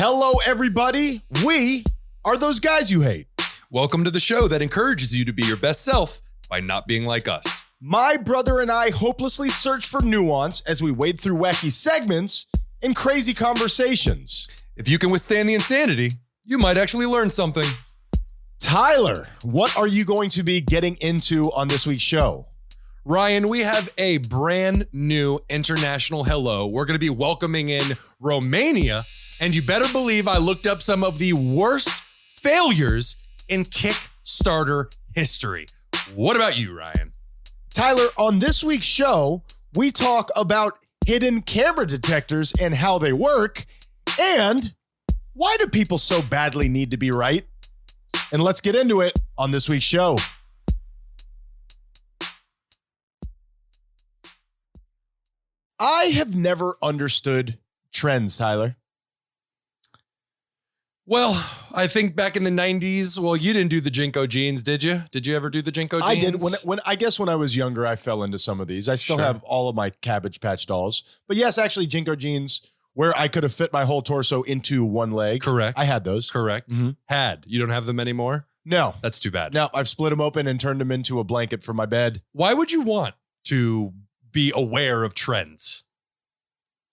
Hello, everybody. We are those guys you hate. Welcome to the show that encourages you to be your best self by not being like us. My brother and I hopelessly search for nuance as we wade through wacky segments and crazy conversations. If you can withstand the insanity, you might actually learn something. Tyler, what are you going to be getting into on this week's show? Ryan, we have a brand new international hello. We're going to be welcoming in Romania, and you better believe I looked up some of the worst failures in Kickstarter history. What about you, Ryan? Tyler, on this week's show, we talk about hidden camera detectors and how they work, and why do people so badly need to be right? And let's get into it on this week's show. I have never understood trends, Tyler. Well, I think back in the 90s, well, you didn't do the jnco jeans, did you? Did you ever do the jnco jeans? I did. I guess when I was younger, I fell into some of these. I still have all of my Cabbage Patch dolls. But yes, actually, jnco jeans, where I could have fit my whole torso into one leg. Correct. I had those. Correct. Mm-hmm. Had. You don't have them anymore? No. That's too bad. No, I've split them open and turned them into a blanket for my bed. Why would you want to be aware of trends?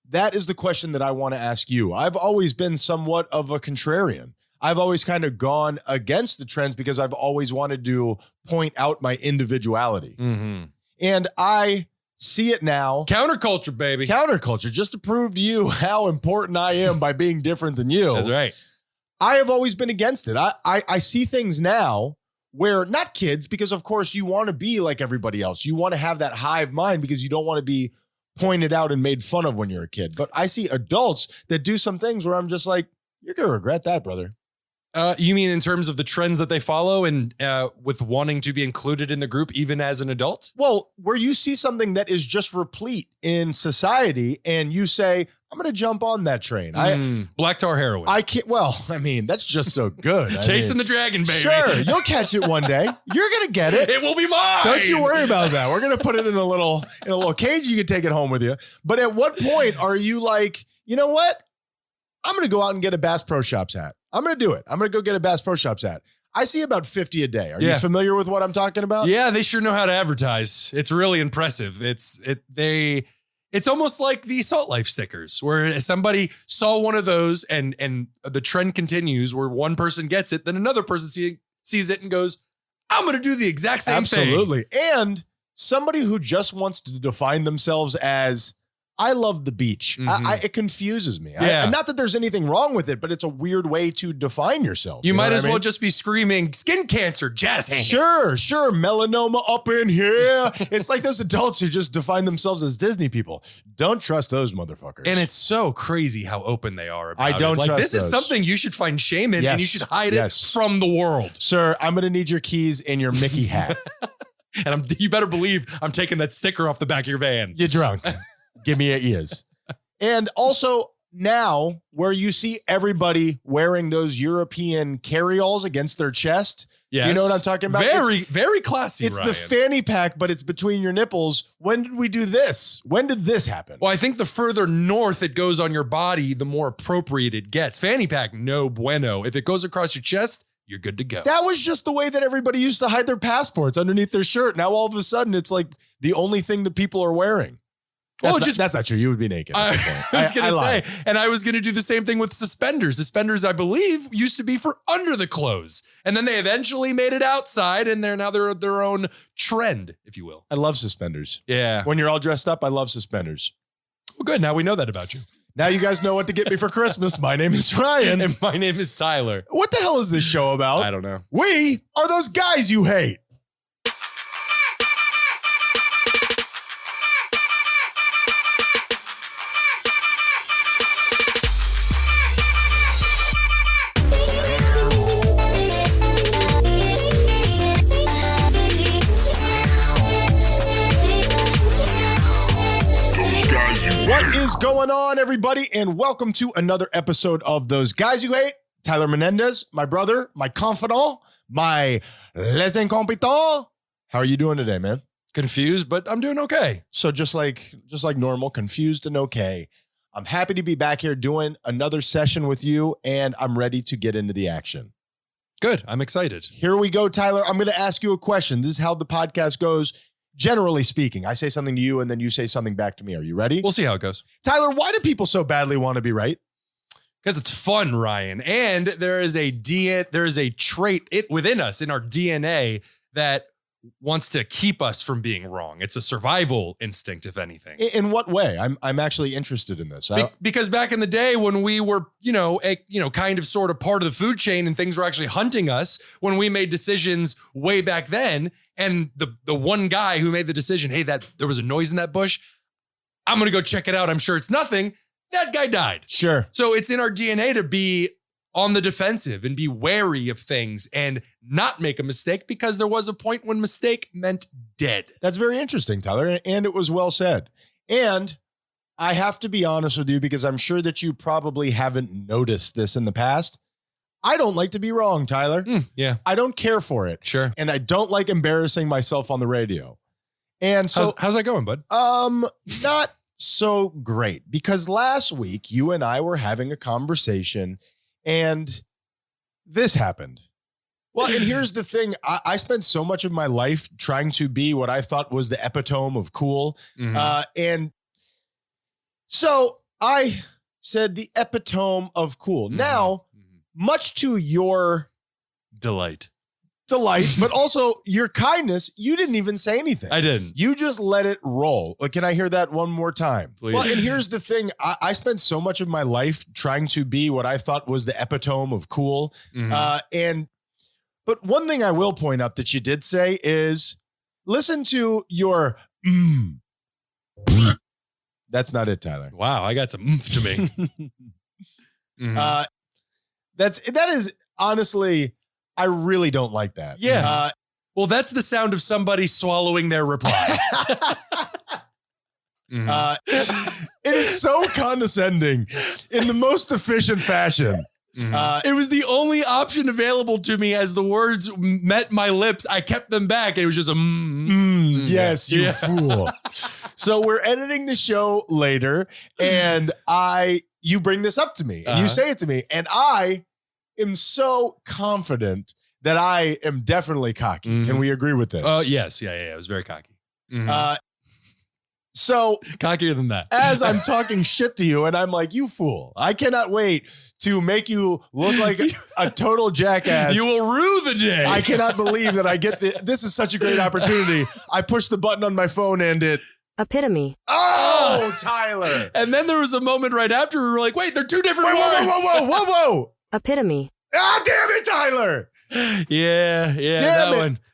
That is the question that I want to ask you. I've always been somewhat of a contrarian. I've always kind of gone against the trends because I've always wanted to point out my individuality. Mm-hmm. And I see it now. Counterculture, baby. Counterculture, just to prove to you how important I am by being different than you. That's right. I have always been against it. I see things now where, not kids, because of course you want to be like everybody else. You want to have that hive mind because you don't want to be pointed out and made fun of when you're a kid. But I see adults that do some things where I'm just like, you're going to regret that, brother. You mean in terms of the trends that they follow and with wanting to be included in the group even as an adult? Well, where you see something that is just replete in society and you say, I'm going to jump on that train. Black tar heroin. I can't. Well, I mean, that's just so good. Chasing the dragon, baby. Sure, you'll catch it one day. You're going to get it. It will be mine. Don't you worry about that. We're going to put it in a little cage. You can take it home with you. But at what point are you like, you know what? I'm going to go out and get a Bass Pro Shops hat. I'm going to do it. I'm going to go get a Bass Pro Shops hat. I see about 50 a day. Are you familiar with what I'm talking about? Yeah, they sure know how to advertise. It's really impressive. It's almost like the Salt Life stickers, where somebody saw one of those and the trend continues where one person gets it, then another person sees it and goes, I'm going to do the exact same thing. Absolutely. And somebody who just wants to define themselves as, I love the beach. Mm-hmm. It confuses me. Yeah. Not that there's anything wrong with it, but it's a weird way to define yourself. You might know as what I well mean? just be screaming skin cancer, jazz hands. Sure. Melanoma up in here. It's like those adults who just define themselves as Disney people. Don't trust those motherfuckers. And it's so crazy how open they are about I don't it. trust this is those. something you should find shame in, and you should hide it from the world. Sir, I'm going to need your keys and your Mickey hat. And you better believe I'm taking that sticker off the back of your van. You're drunk. Give me your ears. And also now where you see everybody wearing those European carry-alls against their chest. Yes. You know what I'm talking about? Very classy, It's Ryan. the fanny pack, but it's between your nipples. When did we do this? When did this happen? Well, I think the further north it goes on your body, the more appropriate it gets. Fanny pack, no bueno. If it goes across your chest, you're good to go. That was just the way that everybody used to hide their passports underneath their shirt. Now all of a sudden it's like the only thing that people are wearing. That's not true. You would be naked. I was going to say, and I was going to do the same thing with suspenders. Suspenders, I believe, used to be for under the clothes. And then they eventually made it outside, and they're their own trend, if you will. I love suspenders. Yeah. When you're all dressed up, I love suspenders. Well, good. Now we know that about you. Now you guys know what to get me for Christmas. My name is Ryan. And my name is Tyler. What the hell is this show about? I don't know. We are those guys you hate. What is going on, everybody? And welcome to another episode of Those Guys You Hate. Tyler Menendez, my brother, my confidant, my les incompetents. How are you doing today, man? Confused, but I'm doing okay. So just like normal, confused and okay. I'm happy to be back here doing another session with you, and I'm ready to get into the action. Good. I'm excited. Here we go, Tyler. I'm going to ask you a question. This is how the podcast goes, generally speaking. I say something to you, and then you say something back to me. Are you ready? We'll see how it goes. Tyler, why do people so badly want to be right? Because it's fun, Ryan. And there is a trait within us, in our DNA, that wants to keep us from being wrong. It's a survival instinct, if anything. In what way? I'm actually interested in this. Because back in the day when we were, kind of sort of part of the food chain and things were actually hunting us, when we made decisions way back then, and the one guy who made the decision, hey, there was a noise in that bush, I'm going to go check it out. I'm sure it's nothing. That guy died. Sure. So it's in our DNA to be on the defensive and be wary of things and not make a mistake, because there was a point when mistake meant dead. That's very interesting, Tyler, and it was well said. And I have to be honest with you, because I'm sure that you probably haven't noticed this in the past. I don't like to be wrong, Tyler. Yeah. I don't care for it. Sure. And I don't like embarrassing myself on the radio. And so how's that going, bud? Not so great, because last week you and I were having a conversation and this happened. Well, and here's the thing. I spent so much of my life trying to be what I thought was the epitome of cool. Mm-hmm. And so I said the epitome of cool. Mm-hmm. Now, much to your delight, but also your kindness, you didn't even say anything. I didn't. You just let it roll. Can I hear that one more time? Please. Well, and here's the thing. I spent so much of my life trying to be what I thought was the epitome of cool. Mm-hmm. But one thing I will point out that you did say is, listen to your That's not it, Tyler. Wow, I got some oomph to me. Mm-hmm. That is honestly, I really don't like that. Yeah. Well, that's the sound of somebody swallowing their reply. Mm-hmm. It is so condescending in the most efficient fashion. Mm-hmm. It was the only option available to me as the words met my lips. I kept them back. It was just yes, you fool. So we're editing the show later, and you bring this up to me, and you say it to me, and I am so confident that I am definitely cocky. Mm-hmm. Can we agree with this? Oh, yes. Yeah. It was very cocky. Mm-hmm. So cockier than that. As I'm talking shit to you, and I'm like, you fool. I cannot wait to make you look like a total jackass. You will rue the day. I cannot believe that I get this is such a great opportunity. I push the button on my phone and it epitome. Oh, Tyler. And then there was a moment right after we were like, wait, they're two different words. Whoa. Epitome. Ah, damn it, Tyler. Yeah.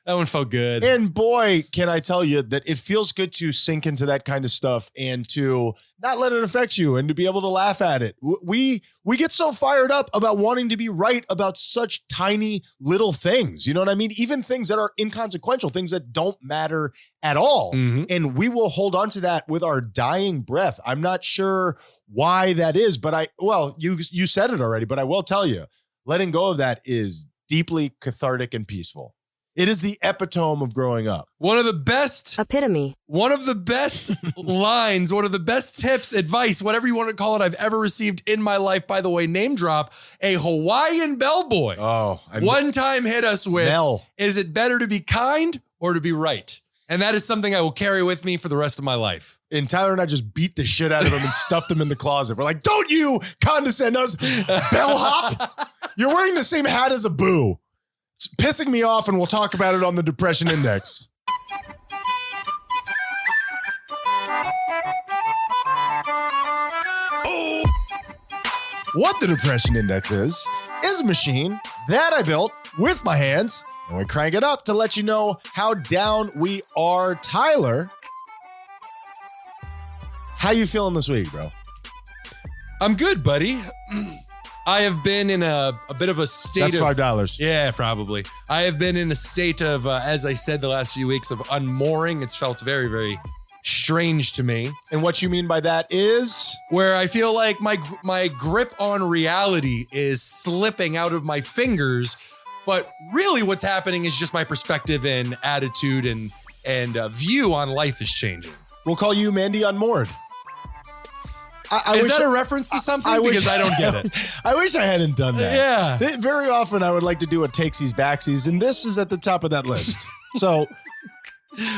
That one felt good. And boy, can I tell you that it feels good to sink into that kind of stuff and to not let it affect you and to be able to laugh at it. We get so fired up about wanting to be right about such tiny little things. You know what I mean? Even things that are inconsequential, things that don't matter at all. Mm-hmm. And we will hold on to that with our dying breath. I'm not sure why that is, but you said it already, but I will tell you, letting go of that is deeply cathartic and peaceful. It is the epitome of growing up. One of the best epitome. One of the best lines, one of the best tips, advice, whatever you want to call it, I've ever received in my life. By the way, name drop, a Hawaiian bellboy. One time hit us with, Mel. Is it better to be kind or to be right? And that is something I will carry with me for the rest of my life. And Tyler and I just beat the shit out of him and stuffed him in the closet. We're like, don't you condescend us, bellhop. You're wearing the same hat as a boo. It's pissing me off, and we'll talk about it on the Depression Index. What the Depression Index is a machine that I built with my hands, and we crank it up to let you know how down we are. Tyler, how you feeling this week, bro? I'm good, buddy. I have been in a bit of a state That's of... $5. Yeah, probably. I have been in a state of, as I said the last few weeks, of unmooring. It's felt very, very strange to me. And what you mean by that is? Where I feel like my grip on reality is slipping out of my fingers. But really what's happening is just my perspective and attitude and view on life is changing. We'll call you Mandy Unmoored. Is that a reference to something? Because I don't get it. I wish I hadn't done that. Yeah. Very often I would like to do a takesies backsies, and this is at the top of that list. So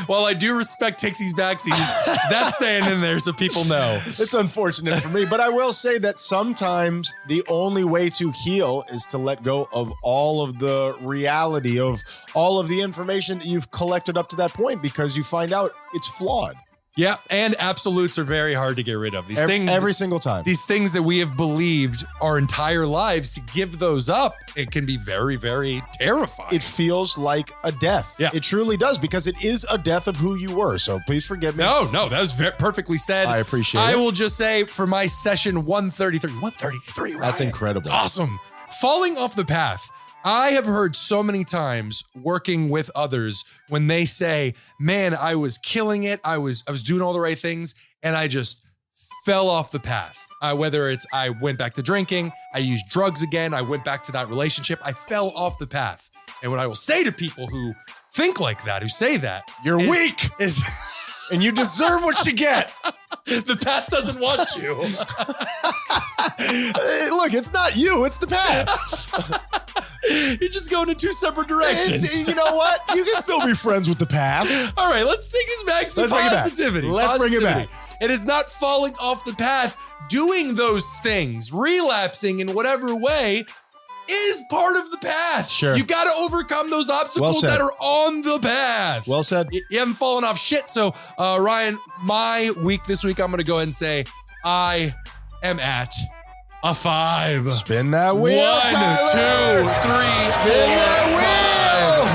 while I do respect takesies backsies, that's staying in there so people know. It's unfortunate for me, but I will say that sometimes the only way to heal is to let go of all of the reality of all of the information that you've collected up to that point, because you find out it's flawed. Yeah, and absolutes are very hard to get rid of. These things every single time. These things that we have believed our entire lives, to give those up, it can be very, very terrifying. It feels like a death. Yeah. It truly does, because it is a death of who you were. So please forgive me. No, that was perfectly said. I appreciate it. I will just say, for my session 133, Ryan, that's incredible. It's awesome. Falling off the path. I have heard so many times working with others when they say, man, I was killing it. I was doing all the right things, and I just fell off the path. Whether it's I went back to drinking, I used drugs again, I went back to that relationship, I fell off the path. And what I will say to people who think like that, who say that, you're weak, and you deserve what you get. The path doesn't want you. Look, it's not you, it's the path. You're just going in two separate directions. You know what? You can still be friends with the path. All right, let's take this back to positivity. Let's bring it back. It is not falling off the path. Doing those things, relapsing in whatever way, is part of the path. Sure. You got to overcome those obstacles that are on the path. Well said. You haven't fallen off shit. So, Ryan, my week this week, I'm going to go ahead and say I am at a 5. Spin that wheel, 1, Tyler. 2, 3, 4, Spin that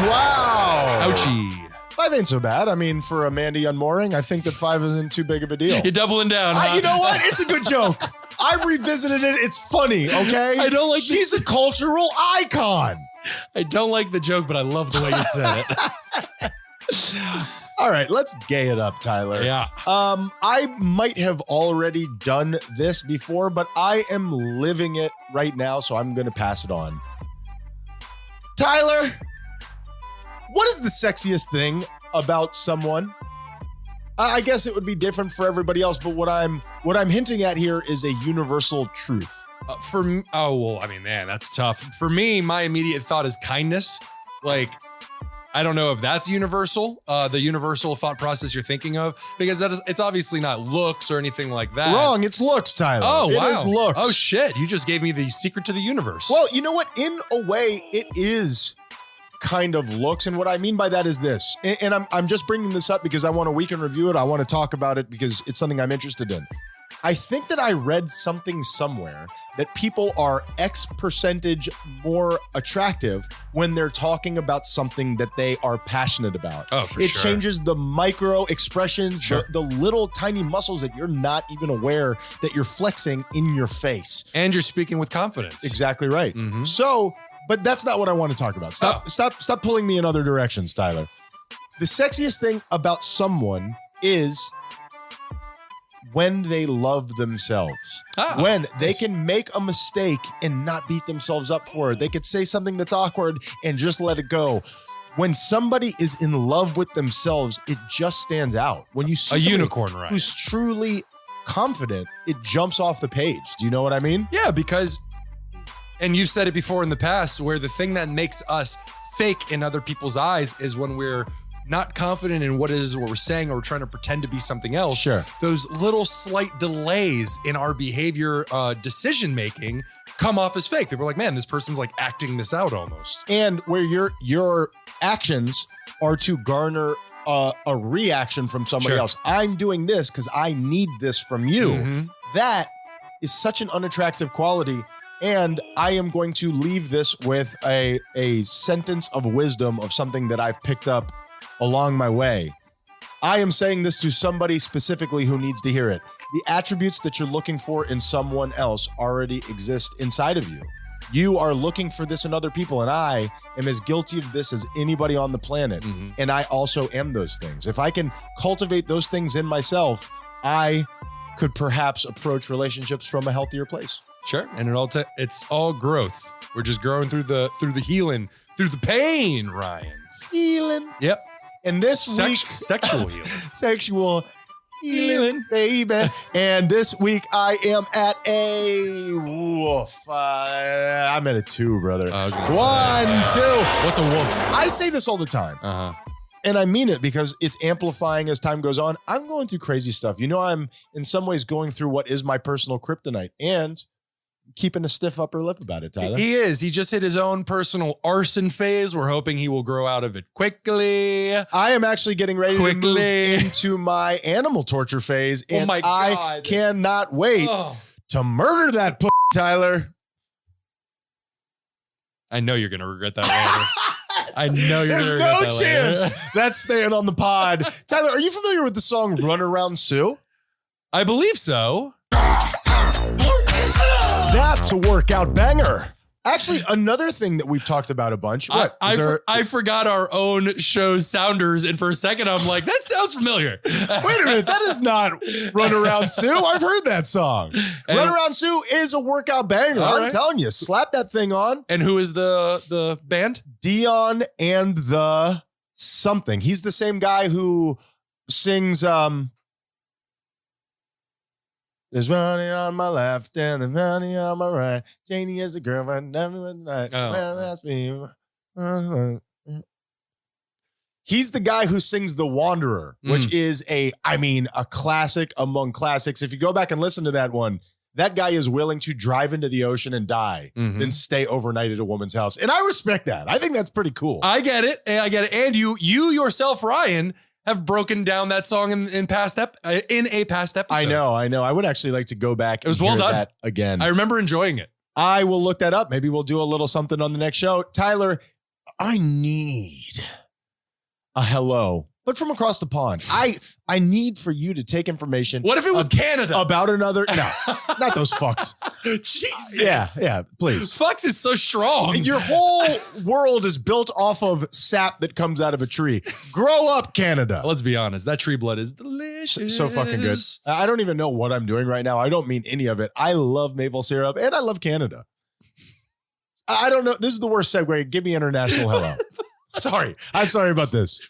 wheel. Wow. Ouchie. 5 ain't so bad. I mean, for Amanda Unmooring, I think that 5 isn't too big of a deal. You're doubling down, huh? You know what? It's a good joke. I've revisited it. It's funny, okay? I don't like She's a cultural icon. I don't like the joke, but I love the way you said it. All right, let's gay it up, Tyler. Yeah. I might have already done this before, but I am living it right now, so I'm going to pass it on. Tyler, what is the sexiest thing about someone? I guess it would be different for everybody else, but what I'm hinting at here is a universal truth. For me, man, that's tough. For me, my immediate thought is kindness. Like, I don't know if that's universal, the universal thought process you're thinking of, because it's obviously not looks or anything like that. Wrong, it's looks, Tyler. Oh, wow. It is looks. Oh, shit. You just gave me the secret to the universe. Well, you know what? In a way, it is kind of looks. And what I mean by that is this, and I'm just bringing this up because I want to week in review it. I want to talk about it because it's something I'm interested in. I think that I read something somewhere that people are X percentage more attractive when they're talking about something that they are passionate about. Oh, for sure. It changes the micro expressions, the little tiny muscles that you're not even aware that you're flexing in your face. And you're speaking with confidence. Exactly right. Mm-hmm. So, but that's not what I want to talk about. Stop pulling me in other directions, Tyler. The sexiest thing about someone is when they love themselves. When they can make a mistake and not beat themselves up for it. They could say something that's awkward and just let it go. When somebody is in love with themselves, it just stands out. When you see a unicorn, right? Who's truly confident, it jumps off the page. Do you know what I mean? Yeah, because, and you've said it before in the past, where the thing that makes us fake in other people's eyes is when we're not confident in what we're saying, or we're trying to pretend to be something else. Sure. Those little slight delays in our behavior, decision making, come off as fake. People are like, man, this person's like acting this out almost. And where your actions are to garner a reaction from somebody else. I'm doing this because I need this from you. Mm-hmm. That is such an unattractive quality. And I am going to leave this with a sentence of wisdom of something that I've picked up along my way. I am saying this to somebody specifically who needs to hear it. The attributes that you're looking for in someone else already exist inside of you. You are looking for this in other people, and I am as guilty of this as anybody on the planet. Mm-hmm. And I also am those things. If I can cultivate those things in myself, I could perhaps approach relationships from a healthier place. Sure. And it's all growth. We're just growing through the healing, through the pain, Ryan. Healing. Yep. And this week, sexual healing. Sexual healing, baby. And this week I am at a woof. I'm at a 2, brother. I was gonna say. 1, 2. What's a wolf? I say this all the time. And I mean it because it's amplifying as time goes on. I'm going through crazy stuff. You know, I'm in some ways going through what is my personal kryptonite and keeping a stiff upper lip about it, Tyler. He is. He just hit his own personal arson phase. We're hoping he will grow out of it quickly. I am actually getting ready to move into my animal torture phase. And my God. I cannot wait to murder that Tyler. I know you're going to regret that later. I know you're going to regret that later. There's no chance that's staying on the pod. Tyler, are you familiar with the song Run Around Sue? I believe so. That's a workout banger. Actually, another thing that we've talked about a bunch. What? I forgot our own show's sounders, and for a second, I'm like, that sounds familiar. Wait a minute, that is not Run Around Sue. I've heard that song. Run Around Sue is a workout banger. I'm telling you, slap that thing on. And who is the band? Dion and the something. He's the same guy who sings there's money on my left and the money on my right. Janie is the girlfriend. Everyone's night. That's me. He's the guy who sings The Wanderer, which is a classic among classics. If you go back and listen to that one, that guy is willing to drive into the ocean and die, then stay overnight at a woman's house. And I respect that. I think that's pretty cool. I get it. And you yourself, Ryan, have broken down that song in a past episode. I know. I would actually like to go back and hear that again. I remember enjoying it. I will look that up. Maybe we'll do a little something on the next show. Tyler, I need a hello, but from across the pond. I need for you to take information. What if it was Canada? About another, no, not those fucks. Jesus. Yeah, please. Fucks is so strong. Your whole world is built off of sap that comes out of a tree. Grow up, Canada. Let's be honest. That tree blood is delicious. So fucking good. I don't even know what I'm doing right now. I don't mean any of it. I love maple syrup and I love Canada. I don't know. This is the worst segue. Give me international hello. Sorry. I'm sorry about this.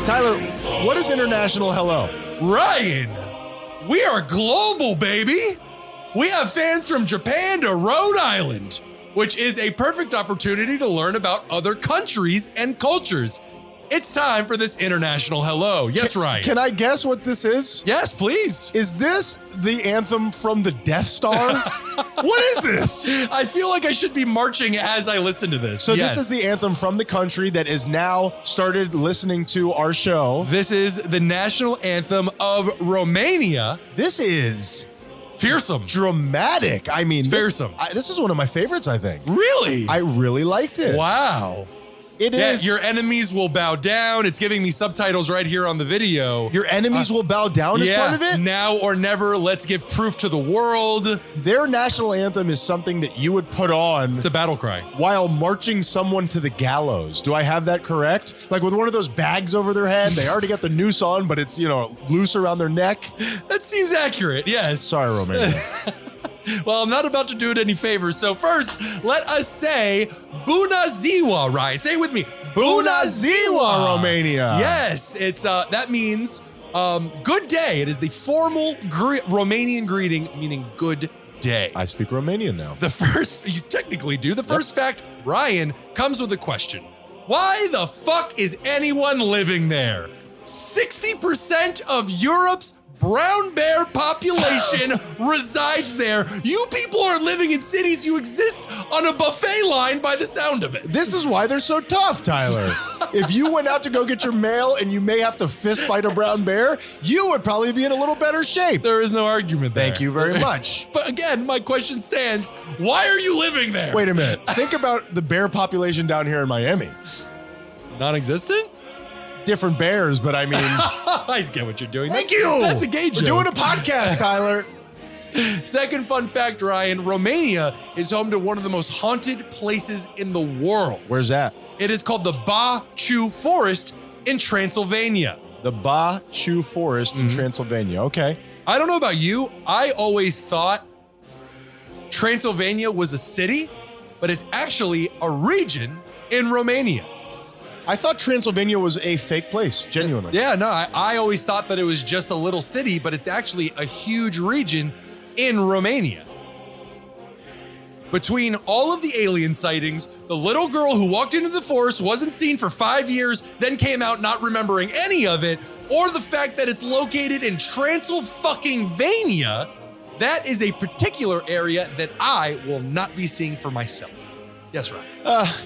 Tyler, what is international hello? Ryan, we are global, baby. We have fans from Japan to Rhode Island, which is a perfect opportunity to learn about other countries and cultures. It's time for this international hello. Yes, Ryan. Can I guess what this is? Yes, please. Is this the anthem from the Death Star? What is this? I feel like I should be marching as I listen to this. So This is the anthem from the country that is now started listening to our show. This is the national anthem of Romania. This is fearsome. Dramatic. I mean, it's fearsome. This is one of my favorites, I think. Really? I really like this. Wow. It is. Your enemies will bow down. It's giving me subtitles right here on the video. Your enemies will bow down is part of it? Now or never, let's give proof to the world. Their national anthem is something that you would put on. It's a battle cry. While marching someone to the gallows. Do I have that correct? Like with one of those bags over their head. They already got the noose on, but it's, loose around their neck. That seems accurate, yes. Sorry, Romania. Well, I'm not about to do it any favors. So first, let us say Bună ziua, right? Say it with me. Bună ziua, Romania. Yes, it's that means good day. It is the formal Romanian greeting meaning good day. I speak Romanian now. You technically do. The first fact, Ryan, comes with a question. Why the fuck is anyone living there? 60% of Europe's brown bear population resides there. You people are living in cities. You exist on a buffet line by the sound of it. This is why they're so tough, Tyler. If you went out to go get your mail and you may have to fist fight a brown bear, you would probably be in a little better shape. There is no argument there. Thank you very much. But again, my question stands. Why are you living there? Wait a minute. Think about the bear population down here in Miami. Non-existent? Different bears, but I mean... I get what you're doing. Thank you. That's a gay joke. We're doing a podcast, Tyler. Second fun fact, Ryan, Romania is home to one of the most haunted places in the world. Where's that? It is called the Baciu Forest in Transylvania. The Baciu Forest in Transylvania. Okay. I don't know about you. I always thought Transylvania was a city, but but it's actually a region in Romania. I thought Transylvania was a fake place, genuinely. Yeah, no, I always thought that it was just a little city, but it's actually a huge region in Romania. Between all of the alien sightings, the little girl who walked into the forest wasn't seen for 5 years, then came out not remembering any of it, or the fact that it's located in Transylvania, that is a particular area that I will not be seeing for myself. Yes, Ryan.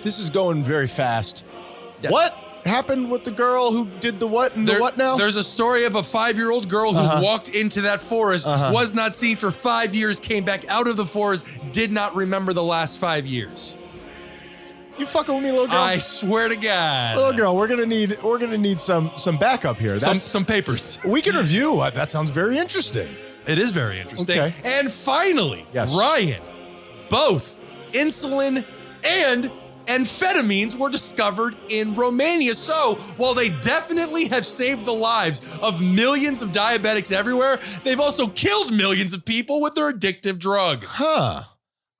This is going very fast. Yes. What happened with the girl who did the what and the what now? There's a story of a 5-year-old girl who walked into that forest, was not seen for 5 years, came back out of the forest, did not remember the last 5 years. You fucking with me, little girl? I swear to God. Little girl, we're gonna need some backup here. Some papers. We can review. That sounds very interesting. It is very interesting. Okay. And finally, yes. Ryan, both insulin and amphetamines were discovered in Romania. So while they definitely have saved the lives of millions of diabetics everywhere, they've also killed millions of people with their addictive drug. Huh.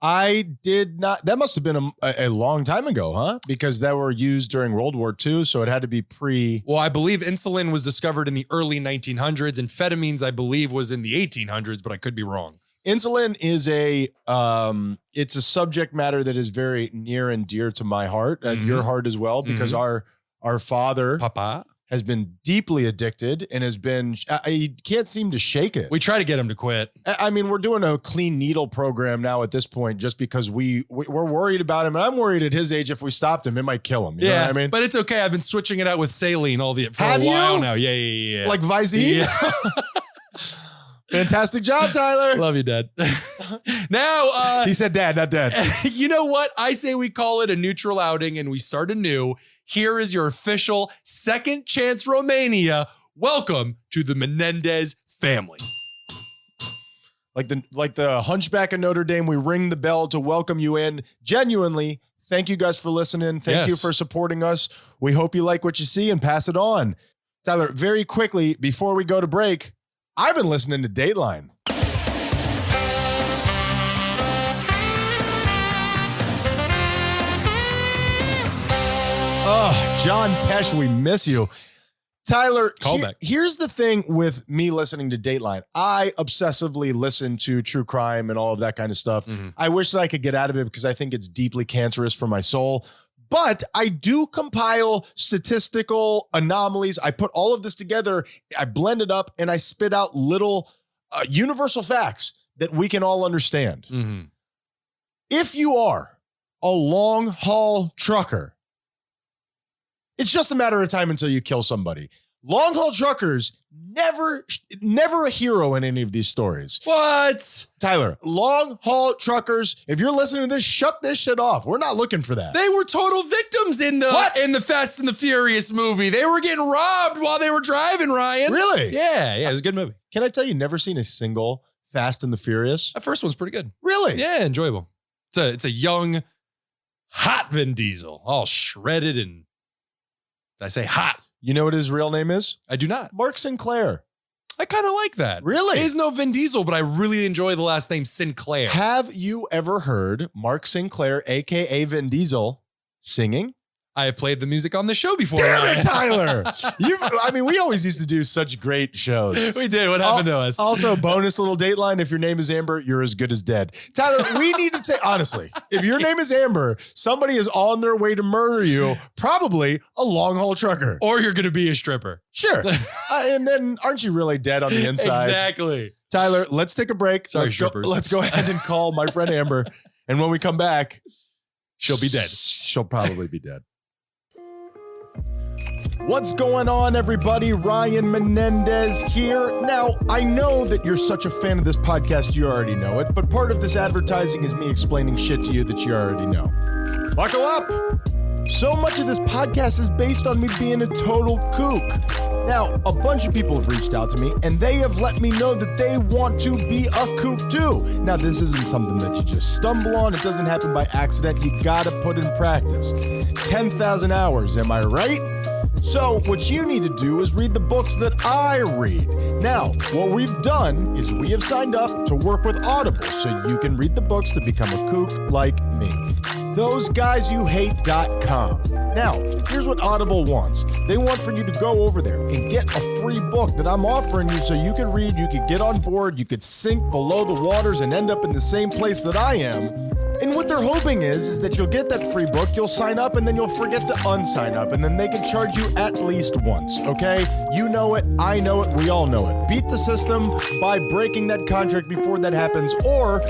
I did not. That must have been a long time ago, huh? Because they were used during World War II, so it had to be pre. Well, I believe insulin was discovered in the early 1900s. Amphetamines, I believe, was in the 1800s, but I could be wrong. Insulin is it's a subject matter that is very near and dear to my heart, your heart as well, because our father Papa has been deeply addicted and has been, he can't seem to shake it. We try to get him to quit. I mean, we're doing a clean needle program now at this point, just because we're worried about him. And I'm worried at his age, if we stopped him, it might kill him. You know what I mean? But it's okay. I've been switching it out with saline for Have a while you? now. Yeah. Like Visine? Yeah. Fantastic job, Tyler. Love you, Dad. Now, he said dad, not dad. You know what? I say we call it a neutral outing and we start anew. Here is your official Second Chance Romania. Welcome to the Menendez family. Like the Hunchback of Notre Dame, we ring the bell to welcome you in. Genuinely, thank you guys for listening. Thank you for supporting us. We hope you like what you see and pass it on. Tyler, very quickly, before we go to break, I've been listening to Dateline. Oh, John Tesh, we miss you. Tyler, here's the thing with me listening to Dateline. I obsessively listen to true crime and all of that kind of stuff. I wish that I could get out of it because I think it's deeply cancerous for my soul. But I do compile statistical anomalies. I put all of this together, I blend it up, and I spit out little universal facts that we can all understand. If you are a long-haul trucker, it's just a matter of time until you kill somebody. Long-haul truckers, never a hero in any of these stories. What? Tyler, long-haul truckers, if you're listening to this, shut this shit off. We're not looking for that. They were total victims in the Fast and the Furious movie. They were getting robbed while they were driving, Ryan. Really? Yeah, it was a good movie. Can I tell you, never seen a single Fast and the Furious? That first one's pretty good. Really? Yeah, enjoyable. It's a young, hot Vin Diesel, all shredded and, did I say hot? You know what his real name is? I do not. Mark Sinclair. I kind of like that. Really? He is no Vin Diesel, but I really enjoy the last name Sinclair. Have you ever heard Mark Sinclair, a.k.a. Vin Diesel, singing? I have played the music on the show before. Damn it, Tyler. We always used to do such great shows. We did. What happened to us? Also, bonus little Dateline. If your name is Amber, you're as good as dead. Tyler, we need to take, honestly, if your name is Amber, somebody is on their way to murder you, probably a long-haul trucker. Or you're going to be a stripper. Sure. And then aren't you really dead on the inside? Exactly. Tyler, let's take a break. Sorry, let's go ahead and call my friend Amber. And when we come back, she'll be dead. She'll probably be dead. What's going on, everybody? Ryan Menendez here. Now, I know that you're such a fan of this podcast, you already know it, but part of this advertising is me explaining shit to you that you already know. Buckle up! So much of this podcast is based on me being a total kook. Now, a bunch of people have reached out to me, and they have let me know that they want to be a kook too. Now, this isn't something that you just stumble on. It doesn't happen by accident. You gotta put in practice. 10,000 hours, am I right? So what you need to do is read the books that I read. Now, what we've done is we have signed up to work with Audible so you can read the books to become a kook like me. THOSEGUYSYOUHATE.com. Now, here's what Audible wants. They want for you to go over there and get a free book that I'm offering you so you can read, you could get on board, you could sink below the waters and end up in the same place that I am. And what they're hoping is that you'll get that free book, you'll sign up, and then you'll forget to unsign up, and then they can charge you at least once, okay? You know it, I know it, we all know it. Beat the system by breaking that contract before that happens, or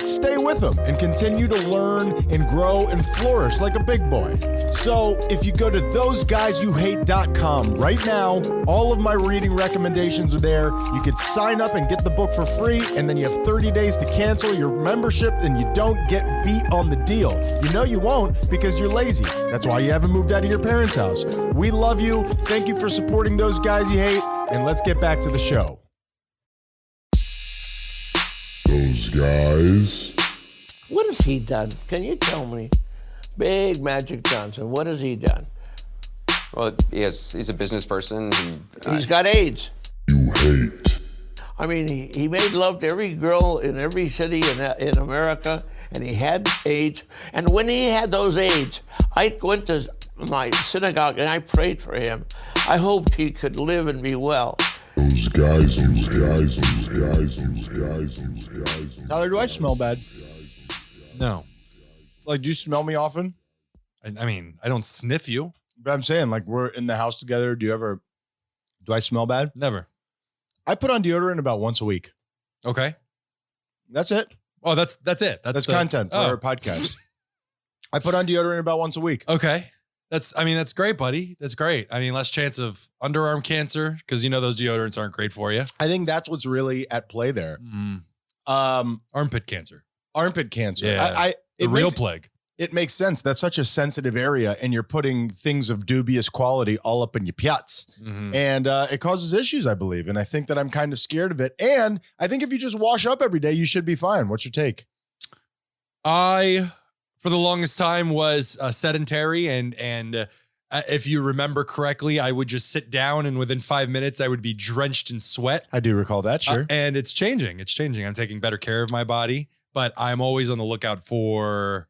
stay with them and continue to learn and grow and flourish like a big boy. So if you go to THOSEGUYSYOUHATE.com right now, all of my reading recommendations are there. You could sign up and get the book for free, and then you have 30 days to cancel your membership, and you don't get beat on the deal. You know you won't because you're lazy. That's why you haven't moved out of your parents' house. We love you. Thank you for supporting Those Guys You Hate, and let's get back to the show. Those guys. What has he done? Can you tell me? Big Magic Johnson, what has he done? Well, he's a business person. He's got AIDS. You hate. I mean, he made love to every girl in every city in America, and he had AIDS. And when he had those AIDS, I went to my synagogue and I prayed for him. I hoped he could live and be well. Those guys, those guys, those guys, those guys, those guys. Tyler, do I smell bad? No. Like, do you smell me often? I mean, I don't sniff you. But I'm saying, like, we're in the house together. Do I smell bad? Never. I put on deodorant about once a week. Okay. That's it. Oh, that's it. That's the content for our podcast. I put on deodorant about once a week. Okay. That's great, buddy. That's great. I mean, less chance of underarm cancer because those deodorants aren't great for you. I think that's what's really at play there. Armpit cancer. Armpit cancer. Yeah. The real plague. It makes sense. That's such a sensitive area, and you're putting things of dubious quality all up in your piats. Mm-hmm. And it causes issues, I believe. And I think that I'm kind of scared of it. And I think if you just wash up every day, you should be fine. What's your take? I, for the longest time, was sedentary. And if you remember correctly, I would just sit down, and within 5 minutes, I would be drenched in sweat. I do recall that, sure. And it's changing. It's changing. I'm taking better care of my body, but I'm always on the lookout for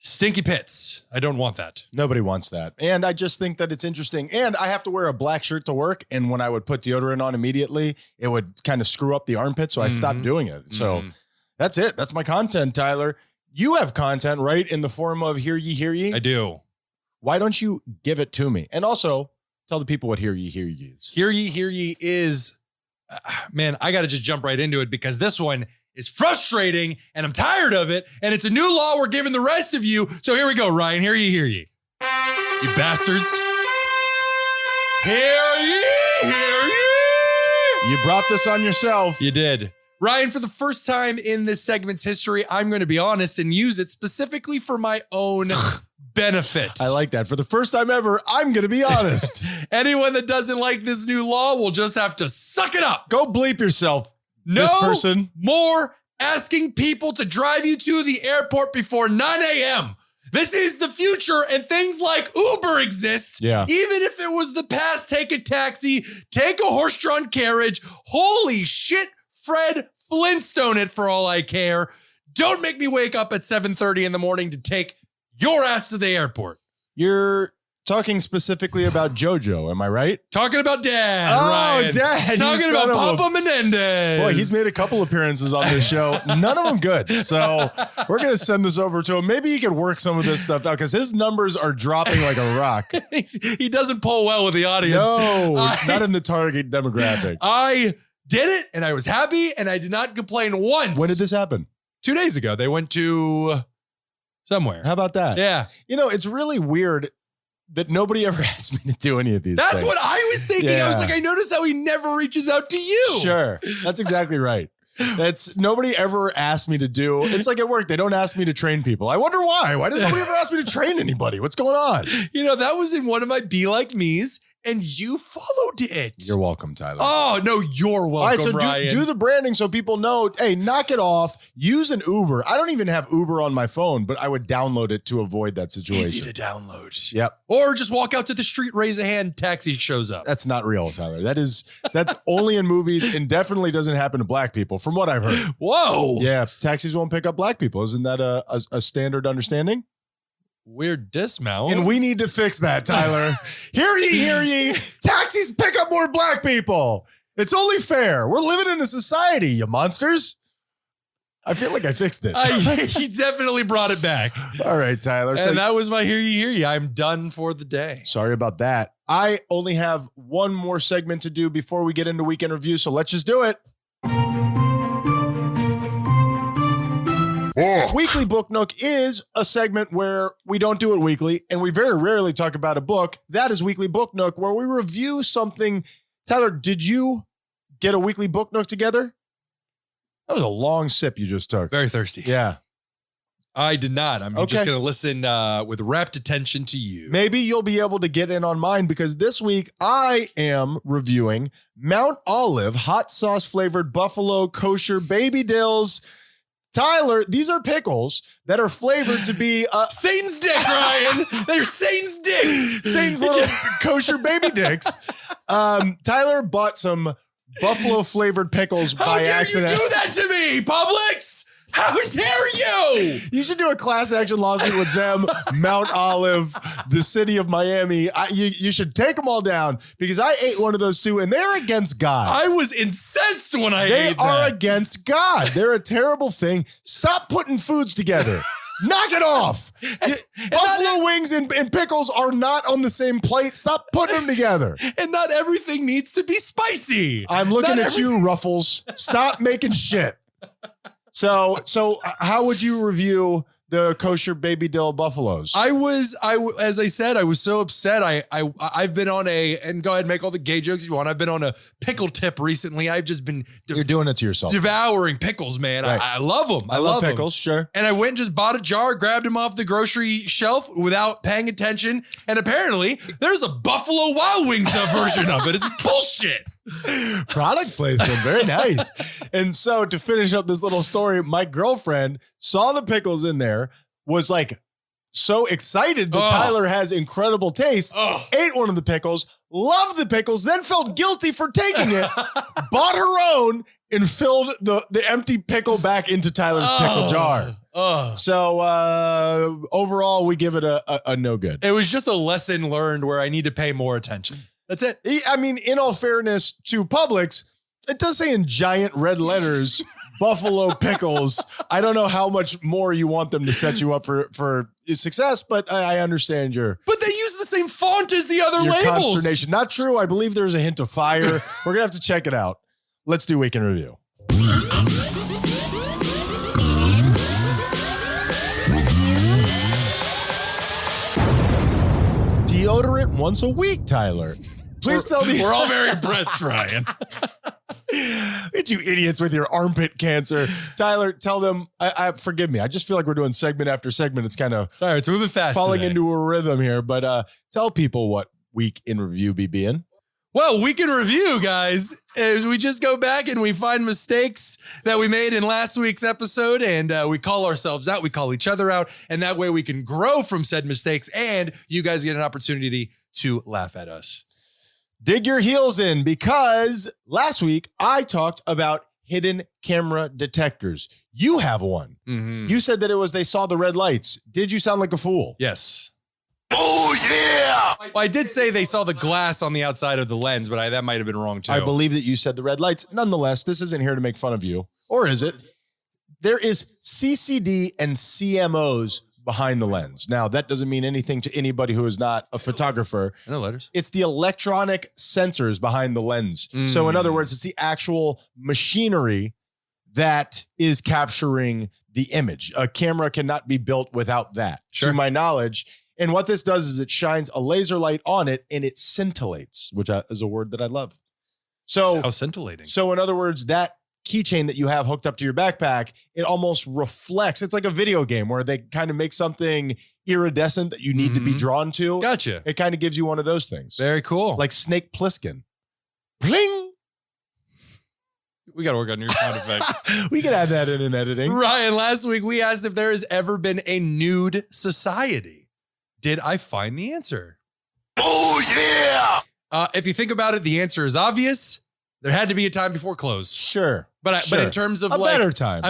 stinky pits. I don't want that. Nobody wants that. And I just think that it's interesting. And I have to wear a black shirt to work. And when I would put deodorant on immediately, it would kind of screw up the armpit. So I stopped doing it. So that's it. That's my content, Tyler. You have content, right? In the form of Hear Ye, Hear Ye? I do. Why don't you give it to me? And also tell the people what Hear Ye, Hear Ye is. Hear Ye is, man, I got to just jump right into it because this one is frustrating and I'm tired of it. And it's a new law we're giving the rest of you. So here we go, Ryan. Hear ye. You bastards. Hear ye. You brought this on yourself. You did. Ryan, for the first time in this segment's history, I'm going to be honest and use it specifically for my own benefit. I like that. For the first time ever, I'm going to be honest. Anyone that doesn't like this new law will just have to suck it up. Go bleep yourself. No this person. More asking people to drive you to the airport before 9 a.m. This is the future, and things like Uber exist. Yeah. Even if it was the past, take a taxi, take a horse-drawn carriage. Holy shit, Fred Flintstone it for all I care. Don't make me wake up at 7:30 in the morning to take your ass to the airport. You're talking specifically about JoJo, am I right? Talking about Dad, Oh, Ryan. Dad. Talking about Papa Menendez. Boy, he's made a couple appearances on this show. None of them good. So we're going to send this over to him. Maybe he can work some of this stuff out because his numbers are dropping like a rock. He doesn't pull well with the audience. No, not in the target demographic. I did it, and I was happy, and I did not complain once. When did this happen? 2 days ago. They went to somewhere. How about that? Yeah. It's really weird that nobody ever asked me to do any of these That's things. what I was thinking. I was like, I noticed how he never reaches out to you. Sure. That's exactly right. Nobody ever asked me to do. It's like at work, they don't ask me to train people. I wonder why. Why does nobody ever ask me to train anybody? What's going on? That was in one of my Be Like Me's, and you followed it. You're welcome, Tyler. Oh, no, you're welcome, All right, so Ryan. do the branding so people know, hey, knock it off. Use an Uber. I don't even have Uber on my phone, but I would download it to avoid that situation. Easy to download. Yep. Or just walk out to the street, raise a hand, taxi shows up. That's not real, Tyler. That's only in movies and definitely doesn't happen to black people, from what I've heard. Whoa. Yeah, taxis won't pick up black people. Isn't that a standard understanding? weird dismount. And we need to fix that, Tyler. Hear ye. Taxis pick up more black people. It's only fair. We're living in a society, you monsters. I feel like I fixed it. He definitely brought it back. All right, Tyler. And that was my hear ye. I'm done for the day. Sorry about that. I only have one more segment to do before we get into weekend review, so let's just do it. Weekly Book Nook is a segment where we don't do it weekly, and we very rarely talk about a book. That is Weekly Book Nook, where we review something. Tyler, did you get a Weekly Book Nook together? That was a long sip you just took. Very thirsty. Yeah. I did not. I'm just going to listen with rapt attention to you. Maybe you'll be able to get in on mine because this week I am reviewing Mount Olive hot sauce flavored buffalo kosher baby dills. Tyler, these are pickles that are flavored to be Satan's dick, Ryan. They're Satan's dicks. Satan's little kosher baby dicks. Tyler bought some buffalo flavored pickles by accident. How dare you do that to me, Publix? How dare you? You should do a class action lawsuit with them, Mount Olive, the city of Miami. You should take them all down because I ate one of those too, and they're against God. I was incensed when I ate that. They are against God. They're a terrible thing. Stop putting foods together. Knock it off. Buffalo wings and pickles are not on the same plate. Stop putting them together. And not everything needs to be spicy. I'm looking at you, Ruffles. Stop making shit. So how would you review the kosher baby dill buffaloes? As I said, I was so upset. I've been on and go ahead and make all the gay jokes you want. I've been on a pickle tip recently. I've just been You're doing it to yourself. devouring pickles, man. Right. I love them. I love pickles, them. sure. And I went and just bought a jar, grabbed them off the grocery shelf without paying attention. And apparently there's a Buffalo Wild Wings version of it. It's bullshit. Product placement, very nice. And so to finish up this little story, my girlfriend saw the pickles in there, was like so excited that Tyler has incredible taste, ate one of the pickles, loved the pickles, then felt guilty for taking it, bought her own, and filled the empty pickle back into Tyler's pickle jar. So overall, we give it a no good. It was just a lesson learned where I need to pay more attention. That's it. I mean, in all fairness to Publix, it does say in giant red letters, Buffalo pickles. I don't know how much more you want them to set you up for success, but I understand your But they use the same font as the other your labels. consternation. Not true. I believe there's a hint of fire. We're going to have to check it out. Let's do Weekend Review. Deodorant once a week, Tyler. Please tell me. We're all very impressed, Ryan. Look at you idiots with your armpit cancer. Tyler, tell them, forgive me. I just feel like we're doing segment after segment. It's kind of Sorry, it's moving fast. falling today. into a rhythm here, but tell people what Week in Review be being. Well, Week in Review, guys, is we just go back and we find mistakes that we made in last week's episode, and we call ourselves out, we call each other out, and that way we can grow from said mistakes, and you guys get an opportunity to laugh at us. Dig your heels in, because last week I talked about hidden camera detectors. You have one. Mm-hmm. You said that it was they saw the red lights. Did you sound like a fool? Yes. Oh, yeah! Well, I did say they saw the glass on the outside of the lens, but that might have been wrong too. I believe that you said the red lights. Nonetheless, this isn't here to make fun of you. Or is it? There is CCD and CMOs behind the lens. Now, that doesn't mean anything to anybody who is not a photographer. No letters. It's the electronic sensors behind the lens. So in other words, it's the actual machinery that is capturing the image. A camera cannot be built without that, Sure. to my knowledge. And what this does is it shines a laser light on it and it scintillates, which is a word that I love. So How scintillating. So in other words, that keychain that you have hooked up to your backpack, it almost reflects. It's like a video game where they kind of make something iridescent that you need to be drawn to. Gotcha. It kind of gives you one of those things. Very cool. Like Snake Plissken. Bling! we got to work on your sound effects. We can add that in editing. Ryan, last week we asked if there has ever been a nude society. Did I find the answer? Oh, yeah! If you think about it, the answer is obvious. There had to be a time before close. Sure. But Sure. in terms of a like better time.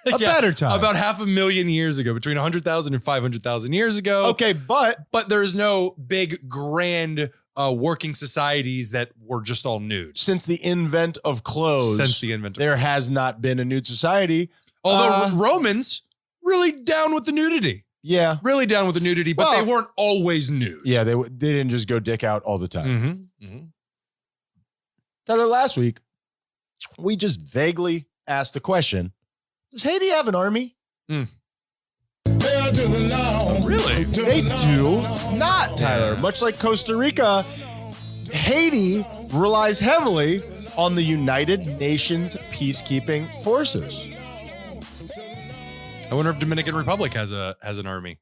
A better time. About 500,000 years ago, between 100,000 and 500,000 years ago. Okay, but there's no big grand working societies that were just all nude. since the invent of clothes, there has not been a nude society. Although Romans really down with the nudity. Yeah. Really down with the nudity, but they weren't always nude. Yeah, they didn't just go dick out all the time. Mm-hmm. Tyler, last week, we just vaguely asked the question, does Haiti have an army? Really? They do not, Tyler. Much like Costa Rica, Haiti relies heavily on the United Nations peacekeeping forces. I wonder if Dominican Republic has an army.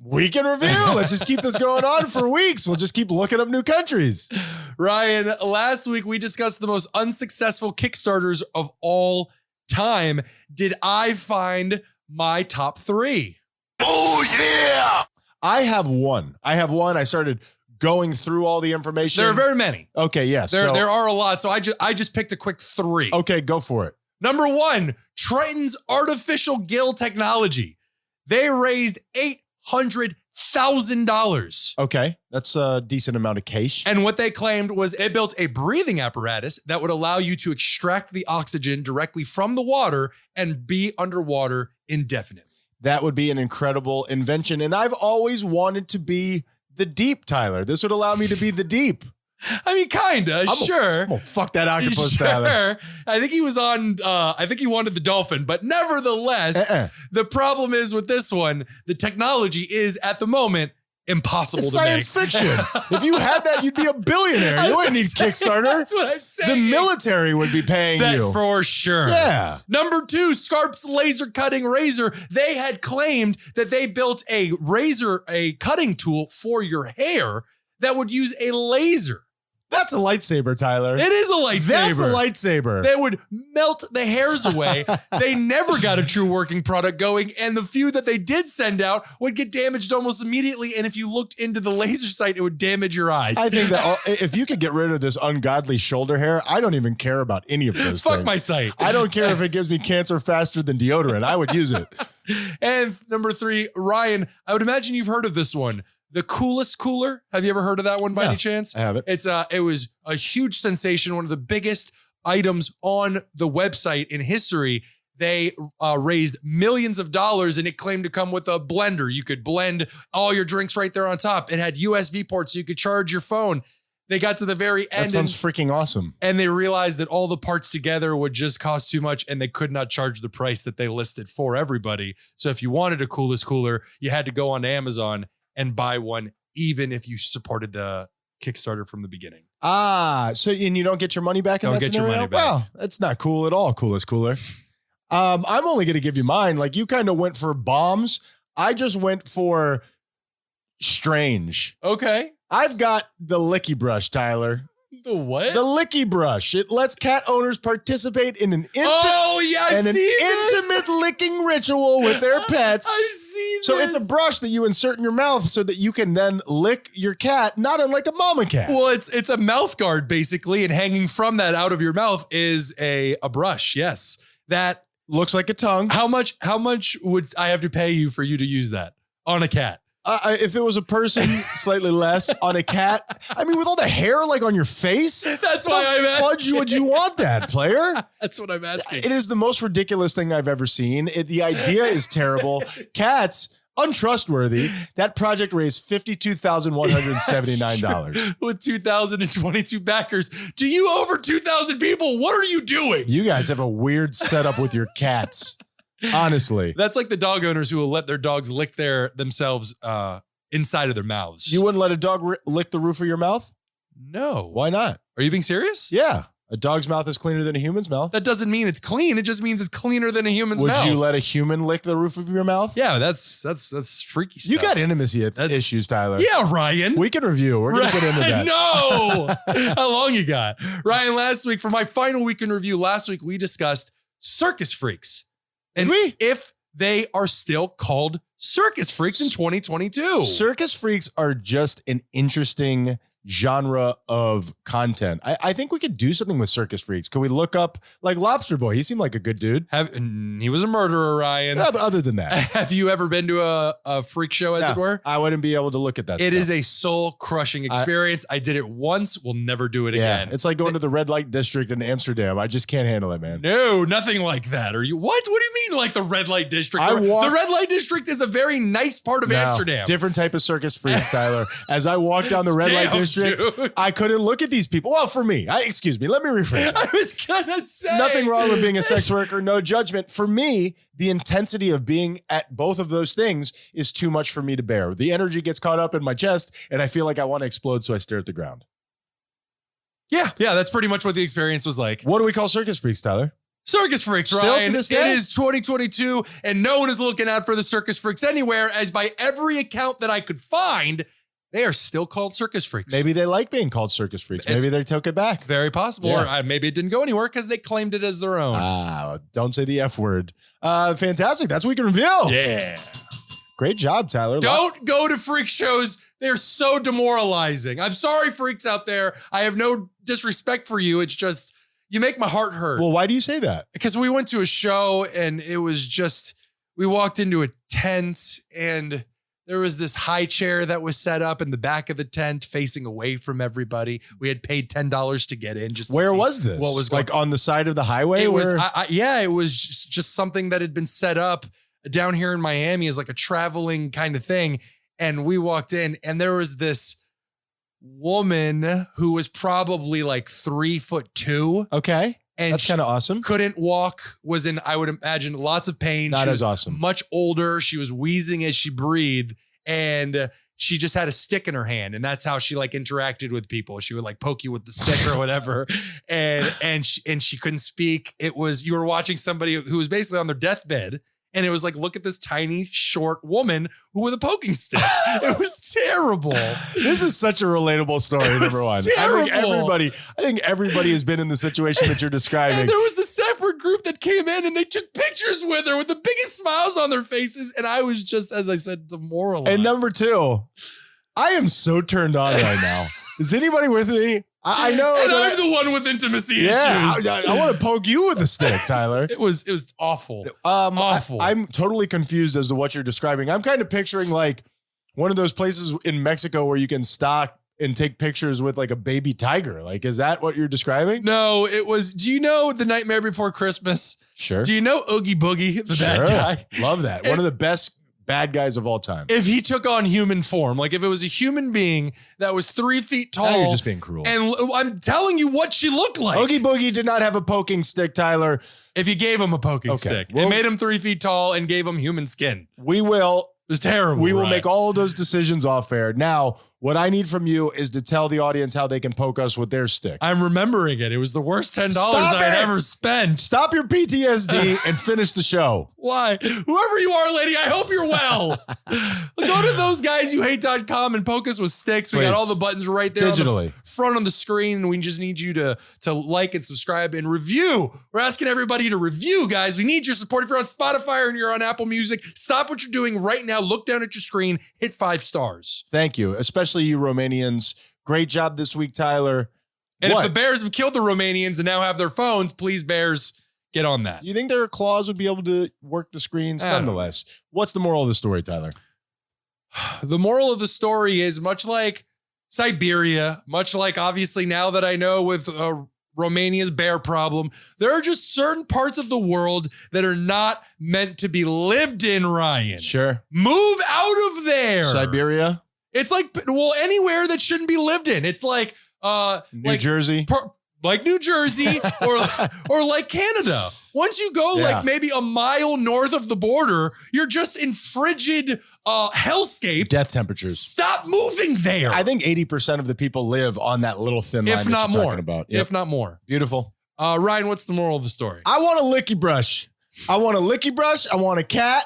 We can reveal. Let's just keep this going on for weeks. We'll just keep looking up new countries. Ryan, last week we discussed the most unsuccessful Kickstarters of all time. Did I find my top 3? Oh, yeah! I have one. I started going through all the information. There are very many. Okay, yes. There are a lot. So I just picked a quick 3. Okay, go for it. Number 1, Triton's artificial gill technology. They raised $800,000. Okay, that's a decent amount of cash. And what they claimed was it built a breathing apparatus that would allow you to extract the oxygen directly from the water and be underwater indefinitely. That would be an incredible invention. And I've always wanted to be the deep, Tyler. This would allow me to be the deep. I mean, kinda, sure. I'm gonna fuck that octopus, Sure. Tyler. I think he was on, I think he wanted the dolphin, but nevertheless, the problem is with this one, the technology is at the moment impossible It's to make. science fiction. If you had that, you'd be a billionaire. You wouldn't need Kickstarter. That's what I'm saying. The military would be paying That you. for sure. Yeah. Number 2, Scarp's laser cutting razor. They had claimed that they built a cutting tool for your hair that would use a laser. That's a lightsaber, Tyler. It is a lightsaber. That's a lightsaber. They would melt the hairs away. They never got a true working product going, and the few that they did send out would get damaged almost immediately. And if you looked into the laser sight, it would damage your eyes. I think that if you could get rid of this ungodly shoulder hair, I don't even care about any of those Fuck things. my sight. I don't care if it gives me cancer faster than deodorant. I would use it. And number 3, Ryan, I would imagine you've heard of this one. The Coolest Cooler. Have you ever heard of that one by any chance? I haven't. It was a huge sensation, one of the biggest items on the website in history. They raised millions of dollars, and it claimed to come with a blender. You could blend all your drinks right there on top. It had USB ports so you could charge your phone. They got to the very end. That sounds freaking awesome. And they realized that all the parts together would just cost too much, and they could not charge the price that they listed for everybody. So if you wanted a Coolest Cooler, you had to go on Amazon and buy one, even if you supported the Kickstarter from the beginning. So and you don't get your money back in Don't that get your scenario? money back. Wow, that's not cool at all. Coolest Cooler. I'm only going to give you mine. Like, you kind of went for bombs. I just went for strange. Okay. I've got the Licky Brush, Tyler. The what? The Licky Brush. It lets cat owners participate in an I've seen this. intimate licking ritual with their pets. I've seen So this. it's a brush that you insert in your mouth so that you can then lick your cat, not unlike a mama cat. Well, it's a mouth guard basically, and hanging from that out of your mouth is a brush. Yes, that looks like a tongue. How much would I have to pay you for you to use that on a cat? If it was a person, slightly less. On a cat, I mean, with all the hair like on your face, That's why I'm fudge asking. would you want that, player? That's what I'm asking. It is the most ridiculous thing I've ever seen. The idea is terrible. Cats, untrustworthy. That project raised $52,179. With 2,022 backers. Do you over 2,000 people? What are you doing? You guys have a weird setup with your cats. Honestly. That's like the dog owners who will let their dogs lick themselves inside of their mouths. You wouldn't let a dog lick the roof of your mouth? No. Why not? Are you being serious? Yeah. A dog's mouth is cleaner than a human's mouth. That doesn't mean it's clean. It just means it's cleaner than a human's mouth. Would you let a human lick the roof of your mouth? Yeah, that's freaky stuff. You got intimacy issues, Tyler. Yeah, Ryan. We can review. We're going to get into that. No. How long you got? Ryan, last week, for my final week in review, last week we discussed circus freaks. And if they are still called circus freaks in 2022. Circus freaks are just an interesting genre of content. I think we could do something with circus freaks. Could we look up like Lobster Boy? He seemed like a good dude. He was a murderer, Ryan. Yeah, but other than that, Have you ever been to a freak show, as it were? I wouldn't be able to look at that. It is a soul-crushing experience. I did it once. We'll never do it again. It's like going to the red light district in Amsterdam. I just can't handle it, man. No, nothing like that. Are you what? What do you mean, like the red light district? The red light district is a very nice part of Amsterdam. Different type of circus freaks, Tyler. As I walked down the red light district, dude. I couldn't look at these people. Well, for me, excuse me, let me rephrase. I was gonna say Nothing wrong with being a sex worker, no judgment. For me, the intensity of being at both of those things is too much for me to bear. The energy gets caught up in my chest, and I feel like I want to explode, so I stare at the ground. Yeah, that's pretty much what the experience was like. What do we call circus freaks, Tyler? Circus freaks, Still Ryan. to this It day? is 2022, and no one is looking out for the circus freaks anywhere, as by every account that I could find, they are still called circus freaks. Maybe they like being called circus freaks. Maybe they took it back. Very possible. Yeah. Or maybe it didn't go anywhere because they claimed it as their own. Don't say the F word. Fantastic. That's Week in Review. Yeah. Great job, Tyler. Don't go to freak shows. They're so demoralizing. I'm sorry, freaks out there. I have no disrespect for you. It's just, you make my heart hurt. Well, why do you say that? Because we went to a show and it was just, we walked into a tent and there was this high chair that was set up in the back of the tent facing away from everybody. We had paid $10 to get in. Where was this? What was like on the side of the highway? It was, it was just something that had been set up down here in Miami as like a traveling kind of thing. And we walked in and there was this woman who was probably like 3'2". Okay. And that's kind of awesome. Couldn't walk, was in, I would imagine, lots of pain. Not She as was awesome. Much older. She was wheezing as she breathed. And she just had a stick in her hand. And that's how she like interacted with people. She would like poke you with the stick or whatever. And she couldn't speak. It was, you were watching somebody who was basically on their deathbed. And it was like, look at this tiny, short woman who with a poking stick. It was terrible. This is such a relatable story, number one. I think everybody has been in the situation that you're describing. And there was a separate group that came in and they took pictures with her with the biggest smiles on their faces. And I was just, as I said, demoralized. And number two, I am so turned on right now. Is anybody with me? I know. And I'm the one with intimacy issues. I want to poke you with a stick, Tyler. It was awful. Awful. I'm totally confused as to what you're describing. I'm kind of picturing like one of those places in Mexico where you can stop and take pictures with like a baby tiger. Like, is that what you're describing? No, it was, do you know The Nightmare Before Christmas? Sure. Do you know Oogie Boogie, the bad guy? Love that. One of the best bad guys of all time. If he took on human form, like if it was a human being that was 3 feet tall. Now you're just being cruel. And I'm telling you what she looked like. Oogie Boogie did not have a poking stick, Tyler. If you gave him a poking stick, it made him 3 feet tall and gave him human skin. We will. It was terrible. We will make all of those decisions off air. Now, what I need from you is to tell the audience how they can poke us with their stick. I'm remembering it. It was the worst $10 I'd ever spent. Stop your PTSD and finish the show. Why? Whoever you are, lady, I hope you're well. Go to THOSEGUYSYOUHATE.com and poke us with sticks. We got all the buttons right there digitally on the front on the screen. And we just need you to like and subscribe and review. We're asking everybody to review, guys. We need your support. If you're on Spotify and you're on Apple Music, stop what you're doing right now. Look down at your screen. Hit 5 stars. Thank you. Especially you Romanians. Great job this week, Tyler. And if the Bears have killed the Romanians and now have their phones, please, Bears, get on that. You think their claws would be able to work the screens? Nonetheless, what's the moral of the story, Tyler? The moral of the story is much like Siberia, much like obviously now that I know with Romania's bear problem, there are just certain parts of the world that are not meant to be lived in, Ryan. Sure. Move out of there. Siberia? It's like, well, anywhere that shouldn't be lived in. It's like New Jersey. Like New Jersey or like Canada. Once you go like maybe a mile north of the border, you're just in frigid hellscape. Death temperatures. Stop moving there. I think 80% of the people live on that little thin line if not more. talking about. If not more. Beautiful. Ryan, what's the moral of the story? I want a licky brush. I want a licky brush. I want a cat.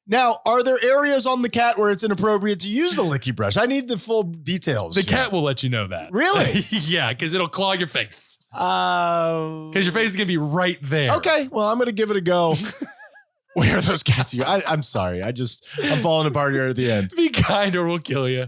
Now, are there areas on the cat where it's inappropriate to use the licky brush? I need the full details. The cat will let you know that. Really? Yeah, because it'll clog your face. Because your face is going to be right there. Okay, well, I'm going to give it a go. Where are those cats? I'm sorry. I'm falling apart here at the end. Be kind or we'll kill you.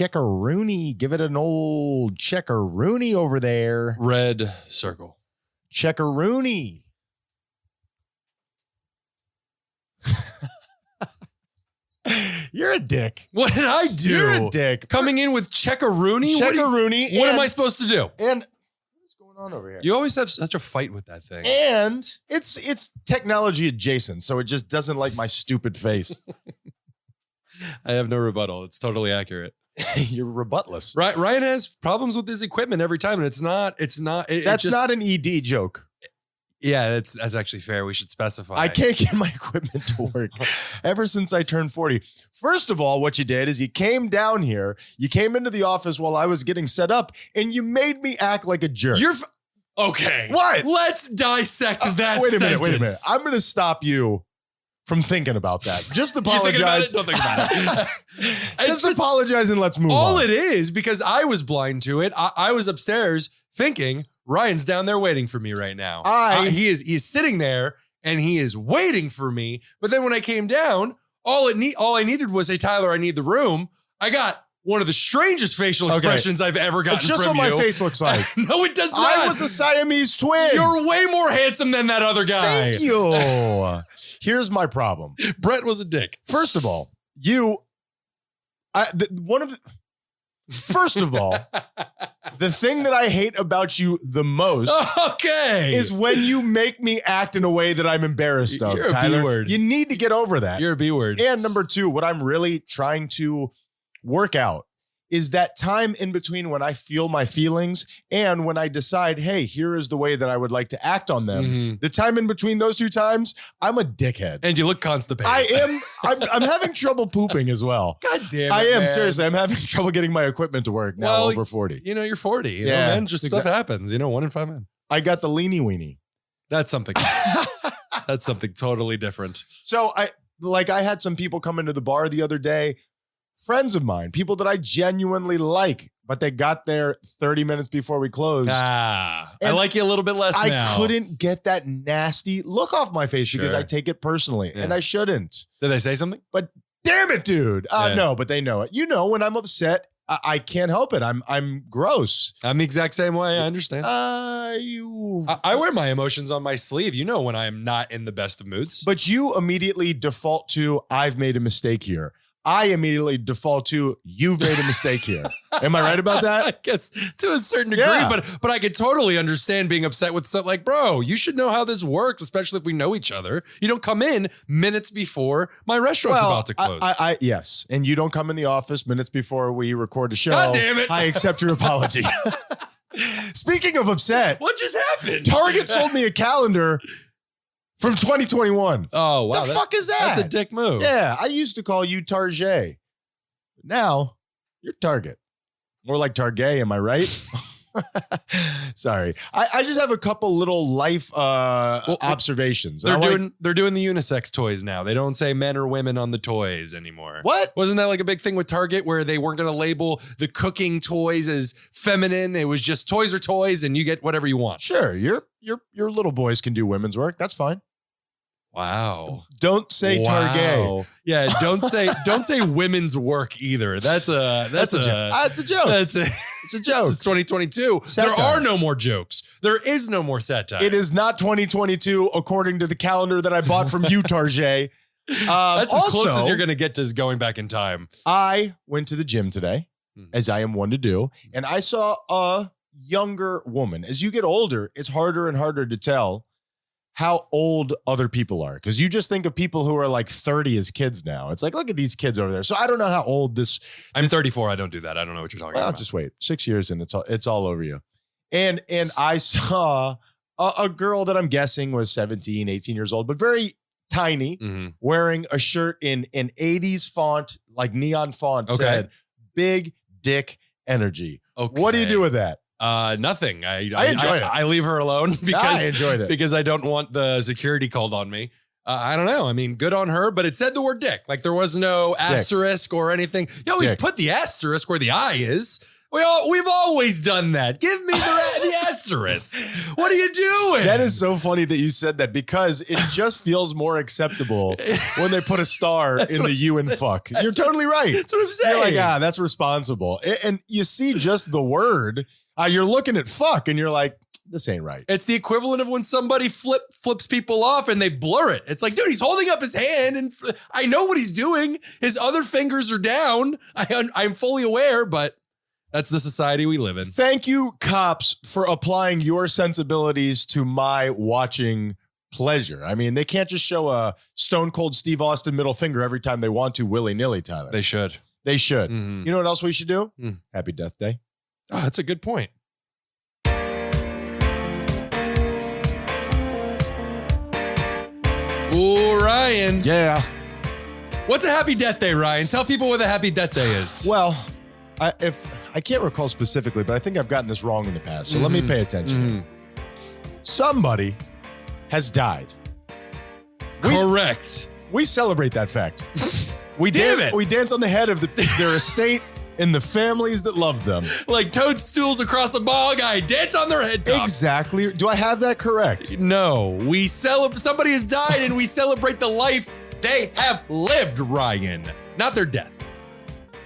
Checkaroony. Give it an old Checkaroony over there. Red circle. Checkaroony. You're a dick. What did I do? You're a dick. Coming in with Checkaroony? Checkaroony. What am I supposed to do? And what's going on over here? You always have such a fight with that thing. And it's technology adjacent, so it just doesn't like my stupid face. I have no rebuttal. It's totally accurate. You're rebutless. Right, Ryan has problems with his equipment every time, and it's not. That's not an ED joke. Yeah, that's actually fair. We should specify. I can't get my equipment to work ever since I turned 40. First of all, what you did is you came down here, you came into the office while I was getting set up, and you made me act like a jerk. Okay. What? Let's dissect that Wait a sentence. minute. I'm going to stop you from thinking about that. Just apologize. Don't think about it. Just apologize and let's move on. All it is, because I was blind to it. I was upstairs thinking, Ryan's down there waiting for me right now. He is sitting there and he is waiting for me. But then when I came down, all I needed was, hey, Tyler, I need the room. I got one of the strangest facial expressions I've ever gotten It's just from what you. my face looks like. No, it does not. I was a Siamese twin. You're way more handsome than that other guy. Thank you. Here's my problem. Brett was a dick. First of all, First of all, the thing that I hate about you the most is when you make me act in a way that I'm embarrassed of, You're a Tyler. B-word. You need to get over that. You're a B word. And number two, what I'm really trying to work out is that time in between when I feel my feelings and when I decide, hey, here is the way that I would like to act on them. Mm-hmm. The time in between those two times, I'm a dickhead. And you look constipated. I'm having trouble pooping as well. God damn it, I am, man. seriously. I'm having trouble getting my equipment to work now over 40. You know, you're 40. You know, Yeah, man, just stuff happens. You know, 1 in 5 men. I got the Leany Weenie. That's something else. That's something totally different. So I had some people come into the bar the other day, friends of mine, people that I genuinely like, but they got there 30 minutes before we closed. I And like you a little bit less now. I couldn't get that nasty look off my face because Sure. I take it personally, Yeah. and I shouldn't. Did they say something? But damn it, dude. Yeah. No, but they know it. You know, when I'm upset, I can't help it. I'm gross. I'm the exact same way. I understand. I wear my emotions on my sleeve. You know when I am not in the best of moods. But you immediately default to, I've made a mistake here. I immediately default to, you've made a mistake here. Am I right about that? I guess to a certain degree, Yeah. but I could totally understand being upset with something like, bro, you should know how this works, especially if we know each other. You don't come in minutes before my restaurant's about to close. Yes. And you don't come in the office minutes before we record a show. God damn it. I accept your apology. Speaking of upset, What just happened? Target sold me a calendar from 2021. Oh, wow. The fuck is that? That's a dick move. Yeah, I used to call you Target. Now, you're Target. More like Target, am I right? Sorry. I just have a couple little life observations. They're doing the unisex toys now. They don't say men or women on the toys anymore. What? Wasn't that like a big thing with Target where they weren't going to label the cooking toys as feminine? It was just toys are toys and you get whatever you want. Sure, your little boys can do women's work. That's fine. Wow. Don't say Target. Yeah, don't say women's work either. That's a joke. It's a joke. It's a joke. It's 2022. Satire. There are no more jokes. There is no more satire. It is not 2022 according to the calendar that I bought from you, Target. That's as close as you're going to get to going back in time. I went to the gym today, as I am one to do, and I saw a younger woman. As you get older, it's harder and harder to tell how old other people are, because you just think of people who are like 30 as kids now. It's like, look at these kids over there. So I don't know how old this. I'm 34. I don't do that. I don't know what you're talking about. Just wait 6 years and it's all over you. And I saw a girl that I'm guessing was 17, 18 years old, but very tiny, wearing a shirt in an 80s font, like neon font, said "Big Dick Energy." Okay. What do you do with that? Nothing. I enjoy it. I leave her alone because I enjoyed it because I don't want the security called on me. I don't know. I mean, good on her, but it said the word dick. Like there was no asterisk or anything. You always Dick. put the asterisk where the I is. We've always done that. Give me the asterisk. What are you doing? That is so funny that you said that because it just feels more acceptable when they put a star in the you and fuck. You're totally right. That's what I'm saying. You're like, that's responsible. And you see just the word, you're looking at fuck and you're like, this ain't right. It's the equivalent of when somebody flips people off and they blur it. It's like, dude, he's holding up his hand and I know what he's doing. His other fingers are down. I'm fully aware, but that's the society we live in. Thank you, cops, for applying your sensibilities to my watching pleasure. I mean, they can't just show a Stone Cold Steve Austin middle finger every time they want to willy-nilly, Tyler. They should. They should. Mhm. You know what else we should do? Happy Death Day. Oh, that's a good point. Ooh, Ryan. Yeah. What's a happy death day, Ryan? Tell people what a happy death day is. Well, I can't recall specifically, but I think I've gotten this wrong in the past. So let me pay attention. Somebody has died. Correct. We celebrate that fact. We Damn dance, it. We dance on the head of their estate and the families that love them. Like toadstools across a bog, I dance on their head tops. Exactly. Do I have that correct? No, we celebrate. Somebody has died, and we celebrate the life they have lived, Ryan, not their death.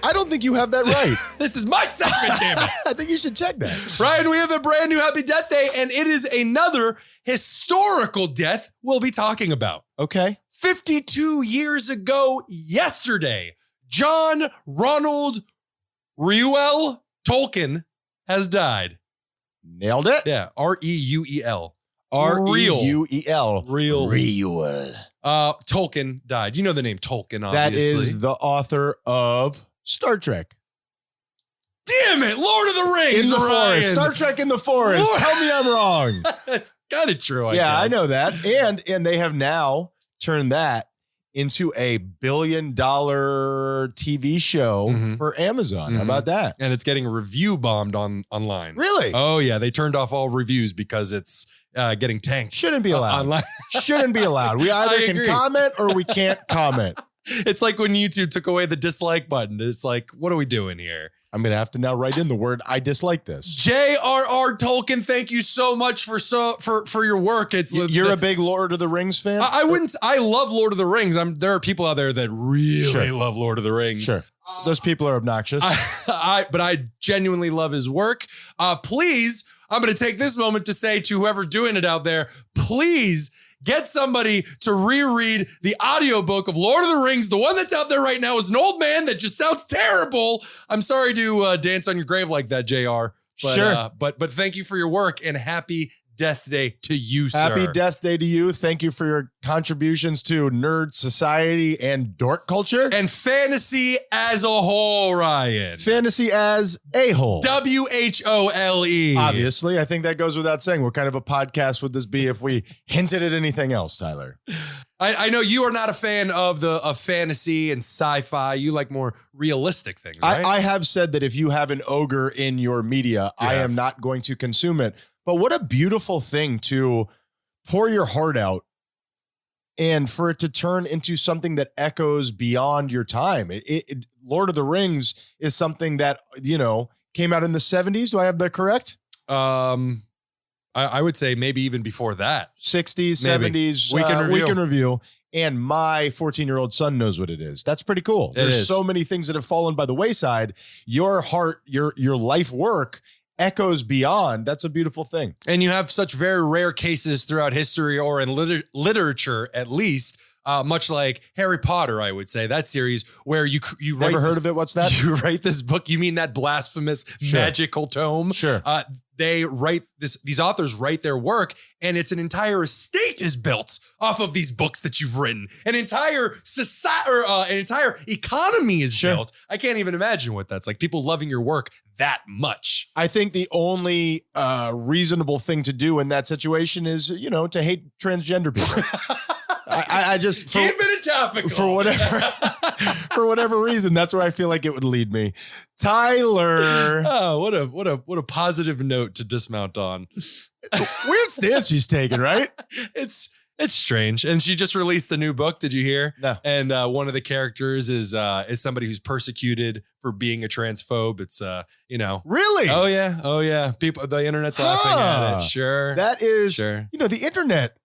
I don't think you have that right. This is my segment, damn it. I think you should check that. Ryan, we have a brand new Happy Death Day, and it is another historical death we'll be talking about. Okay. 52 years ago yesterday, John Ronald Reuel Tolkien has died. Nailed it. Yeah, R-E-U-E-L. R-E-U-E-L. Real. Reuel. Tolkien died. You know the name Tolkien, That obviously. is the author of Star Trek. Damn it, Lord of the Rings, In the Ryan. forest. Star Trek in the forest. What? Tell me I'm wrong. That's kind of true, Yeah, guess. I know that. And they have now turned that into a $1 billion TV show Mhm. for Amazon. How Mhm. about that? And it's getting review bombed online. Really? Oh, yeah. They turned off all reviews because it's getting tanked. Shouldn't be allowed. Online. Shouldn't be allowed. We either I can agree. comment or we can't comment. It's like when YouTube took away the dislike button. It's like, what are we doing here? I'm going to have to now write in the word I dislike this. J.R.R. Tolkien, thank you so much for your work. It's You're a big Lord of the Rings fan? I wouldn't. I love Lord of the Rings. There are people out there that really Sure. love Lord of the Rings. Sure. Those people are obnoxious. But I genuinely love his work. Please, I'm going to take this moment to say to whoever's doing it out there, please get somebody to reread the audiobook of Lord of the Rings. The one that's out there right now is an old man that just sounds terrible. I'm sorry to dance on your grave like that, JR. But, Sure. But thank you for your work and happy Death Day to you, sir. Happy Death Day to you. Thank you for your contributions to nerd society and dork culture. And fantasy as a whole, Ryan. Fantasy as a whole. WHOLE. Obviously, I think that goes without saying. What kind of a podcast would this be if we hinted at anything else, Tyler? I know you are not a fan of fantasy and sci-fi. You like more realistic things, right? I have said that if you have an ogre in your media, I have. am not going to consume it. But what a beautiful thing to pour your heart out and for it to turn into something that echoes beyond your time. Lord of the Rings is something that, came out in the 70s. Do I have that correct? I would say maybe even before that. 60s, Maybe. 70s. Week in review. And my 14-year-old son knows what it is. That's pretty cool. It There's is. so many things that have fallen by the wayside. Your heart, your life work echoes beyond. That's a beautiful thing. And you have such very rare cases throughout history or in literature, at least, much like Harry Potter, I would say, that series where you write Never heard of it? What's that? You write this book. You mean that blasphemous Sure. magical tome? Sure. They write this. These authors write their work, and it's an entire estate is built off of these books that you've written. An entire society, an entire economy is Sure. built. I can't even imagine what that's like. People loving your work that much. I think the only reasonable thing to do in that situation is, to hate transgender people. I just Keep it topical. for whatever reason, that's where I feel like it would lead me. Tyler, Oh, what a positive note to dismount on. weird stance she's taking, right? It's It's strange. And she just released a new book. Did you hear? No. And one of the characters is somebody who's persecuted for being a transphobe. It's Really? Oh yeah. People, the internet's laughing at it. Sure. That is, Sure. the internet,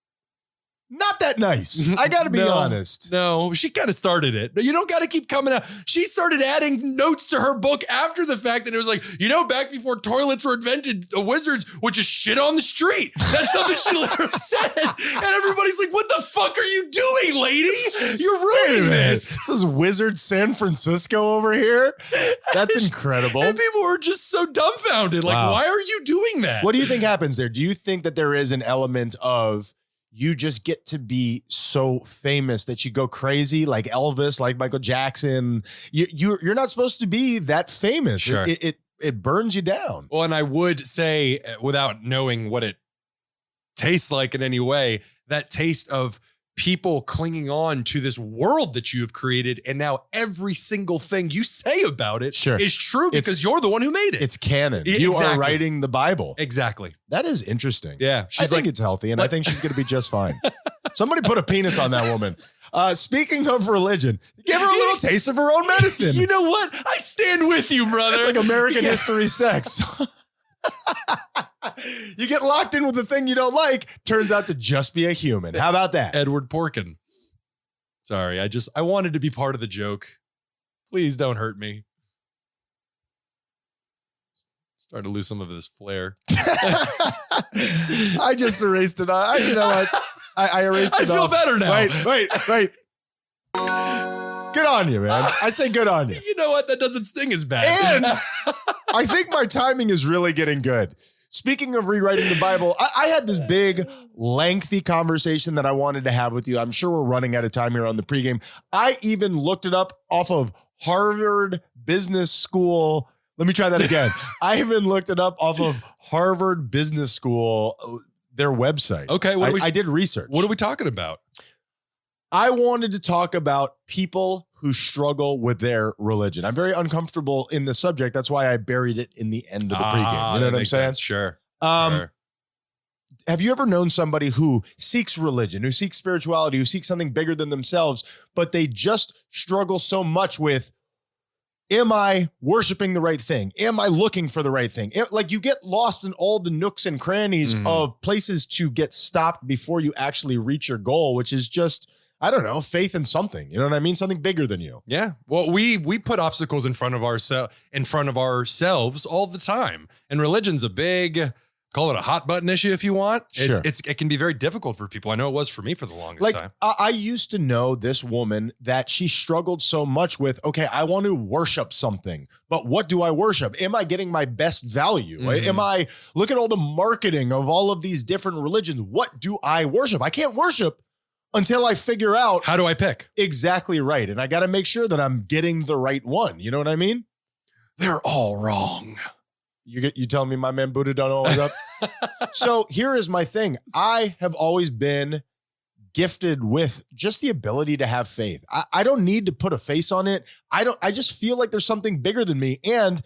not that nice. I got to be honest. No, she kind of started it. You don't got to keep coming out. She started adding notes to her book after the fact. And it was like, back before toilets were invented, the wizards would just shit on the street. That's something she literally said. And everybody's like, what the fuck are you doing, lady? You're ruining this. This is Wizard San Francisco over here. That's incredible. And people were just so dumbfounded. Like, Wow. why are you doing that? What do you think happens there? Do you think that there is an element of you just get to be so famous that you go crazy, like Elvis, like Michael Jackson? You're not supposed to be that famous. Sure. It burns you down. Well, and I would say, without knowing what it tastes like in any way, that taste of people clinging on to this world that you have created, and now every single thing you say about it is true because you're the one who made it. It's canon. You are writing the Bible. Exactly. That is interesting. Yeah. I think it's healthy, and I think she's going to be just fine. Somebody put a penis on that woman. Speaking of religion, give her a little taste of her own medicine. You know what? I stand with you, brother. It's like American history sex. You get locked in with the thing you don't like, turns out to just be a human. How about that? Edward Porkin. Sorry, I wanted to be part of the joke. Please don't hurt me. Starting to lose some of this flair. I just erased it. You know what? I erased it. I feel better now. Wait. Good on you, man. I say good on you. You know what? That doesn't sting as bad. And I think my timing is really getting good. Speaking of rewriting the Bible, I had this big, lengthy conversation that I wanted to have with you. I'm sure we're running out of time here on the pregame. I even looked it up off of Harvard Business School. Let me try that again. I even looked it up off of Harvard Business School, their website. Okay. I did research. What are we talking about? I wanted to talk about people who struggle with their religion. I'm very uncomfortable in the subject. That's why I buried it in the end of the pregame. You know what I'm saying? Sense. Sure. Have you ever known somebody who seeks religion, who seeks spirituality, who seeks something bigger than themselves, but they just struggle so much with, am I worshiping the right thing? Am I looking for the right thing? Like you get lost in all the nooks and crannies of places to get stopped before you actually reach your goal, which is just, I don't know, faith in something. You know what I mean? Something bigger than you. Yeah. Well, we put obstacles in front of ourselves all the time. And religion's a big, call it a hot button issue if you want. Sure. It can be very difficult for people. I know it was for me for the longest time. I used to know this woman that she struggled so much with, okay, I want to worship something, but what do I worship? Am I getting my best value? Look at all the marketing of all of these different religions. What do I worship? I can't worship until I figure out. How do I pick? Exactly right. And I got to make sure that I'm getting the right one. You know what I mean? They're all wrong. You telling me my man Buddha don't know what's up? So here is my thing. I have always been gifted with just the ability to have faith. I don't need to put a face on it. I just feel like there's something bigger than me. And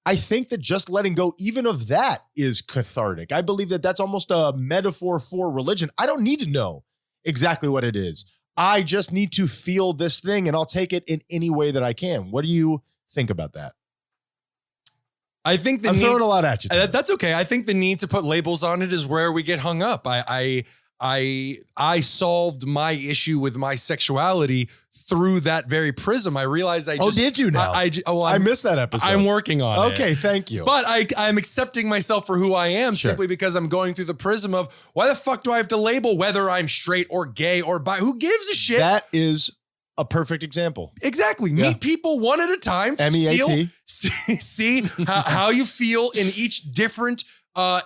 I think that just letting go even of that is cathartic. I believe that that's almost a metaphor for religion. I don't need to know exactly what it is. I just need to feel this thing and I'll take it in any way that I can. What do you think about that? I think I'm throwing a lot at you. That's okay. I think the need to put labels on it is where we get hung up. I solved my issue with my sexuality through that very prism. I realized did you now? I missed that episode. I'm working on it. Okay, thank you. But I'm accepting myself for who I am simply because I'm going through the prism of why the fuck do I have to label whether I'm straight or gay or bi? Who gives a shit? That is a perfect example. Exactly. Yeah. Meet people one at a time. MEAT. See how you feel in each different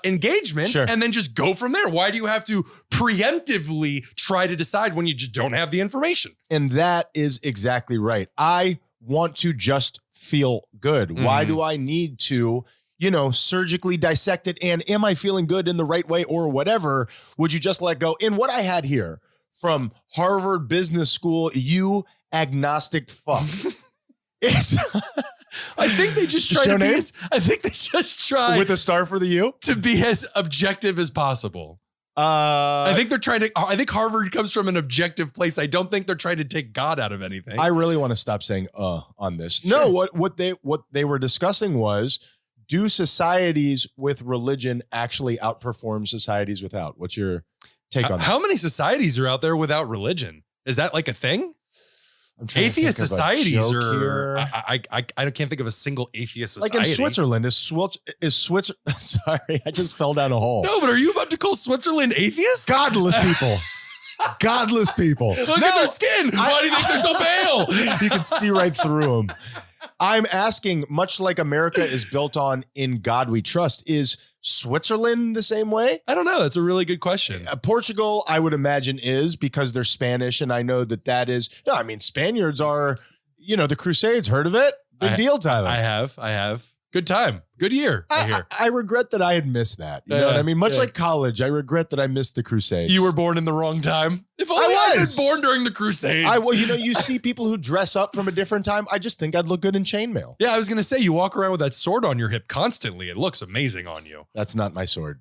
engagement and then just go from there. Why do you have to preemptively try to decide when you just don't have the information? And that is exactly right. I want to just feel good. Why do I need to, surgically dissect it? And am I feeling good in the right way or whatever? Would you just let go? In what I had here from Harvard Business School, you agnostic fuck. I think they just try with a star for the U to be as objective as possible. I think they're trying to. I think Harvard comes from an objective place. I don't think they're trying to take God out of anything. I really want to stop saying on this. Sure. No, what they were discussing was, do societies with religion actually outperform societies without? What's your take on that? How many societies are out there without religion? Is that like a thing? Atheist societies are. I can't think of a single atheist society. Like in Switzerland, is Switzerland? Sorry, I just fell down a hole. No, but are you about to call Switzerland atheist? Godless people. Godless people. Look at their skin. Why do you think they're so pale? You can see right through them. I'm asking, much like America is built on "in God we trust," is Switzerland the same way? I don't know. That's a really good question. Portugal, I would imagine, is, because they're Spanish, and I know that is. No, I mean, Spaniards are, the Crusades. Heard of it? Big deal, Tyler. I have. Good time. Good year. I regret that I had missed that. You know what I mean? Much like college, I regret that I missed the Crusades. You were born in the wrong time. If only I was born during the Crusades. You see people who dress up from a different time. I just think I'd look good in chainmail. Yeah, I was going to say, you walk around with that sword on your hip constantly. It looks amazing on you. That's not my sword.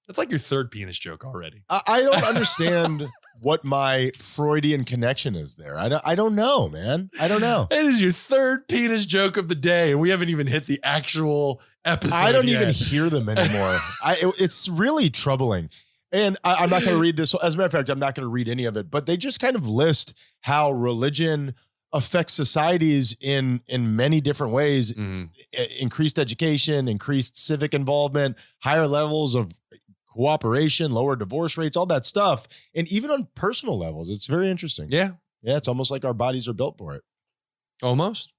That's like your third penis joke already. I don't understand what my Freudian connection is there. I don't know, man. I don't know. It is your third penis joke of the day, and we haven't even hit the actual episode. I don't even hear them anymore. It's really troubling. And I'm not going to read this. As a matter of fact, I'm not going to read any of it. But they just kind of list how religion affects societies in many different ways. Mm. Increased education, increased civic involvement, higher levels of cooperation, lower divorce rates, all that stuff. And even on personal levels, it's very interesting. Yeah. Yeah, it's almost like our bodies are built for it. Almost.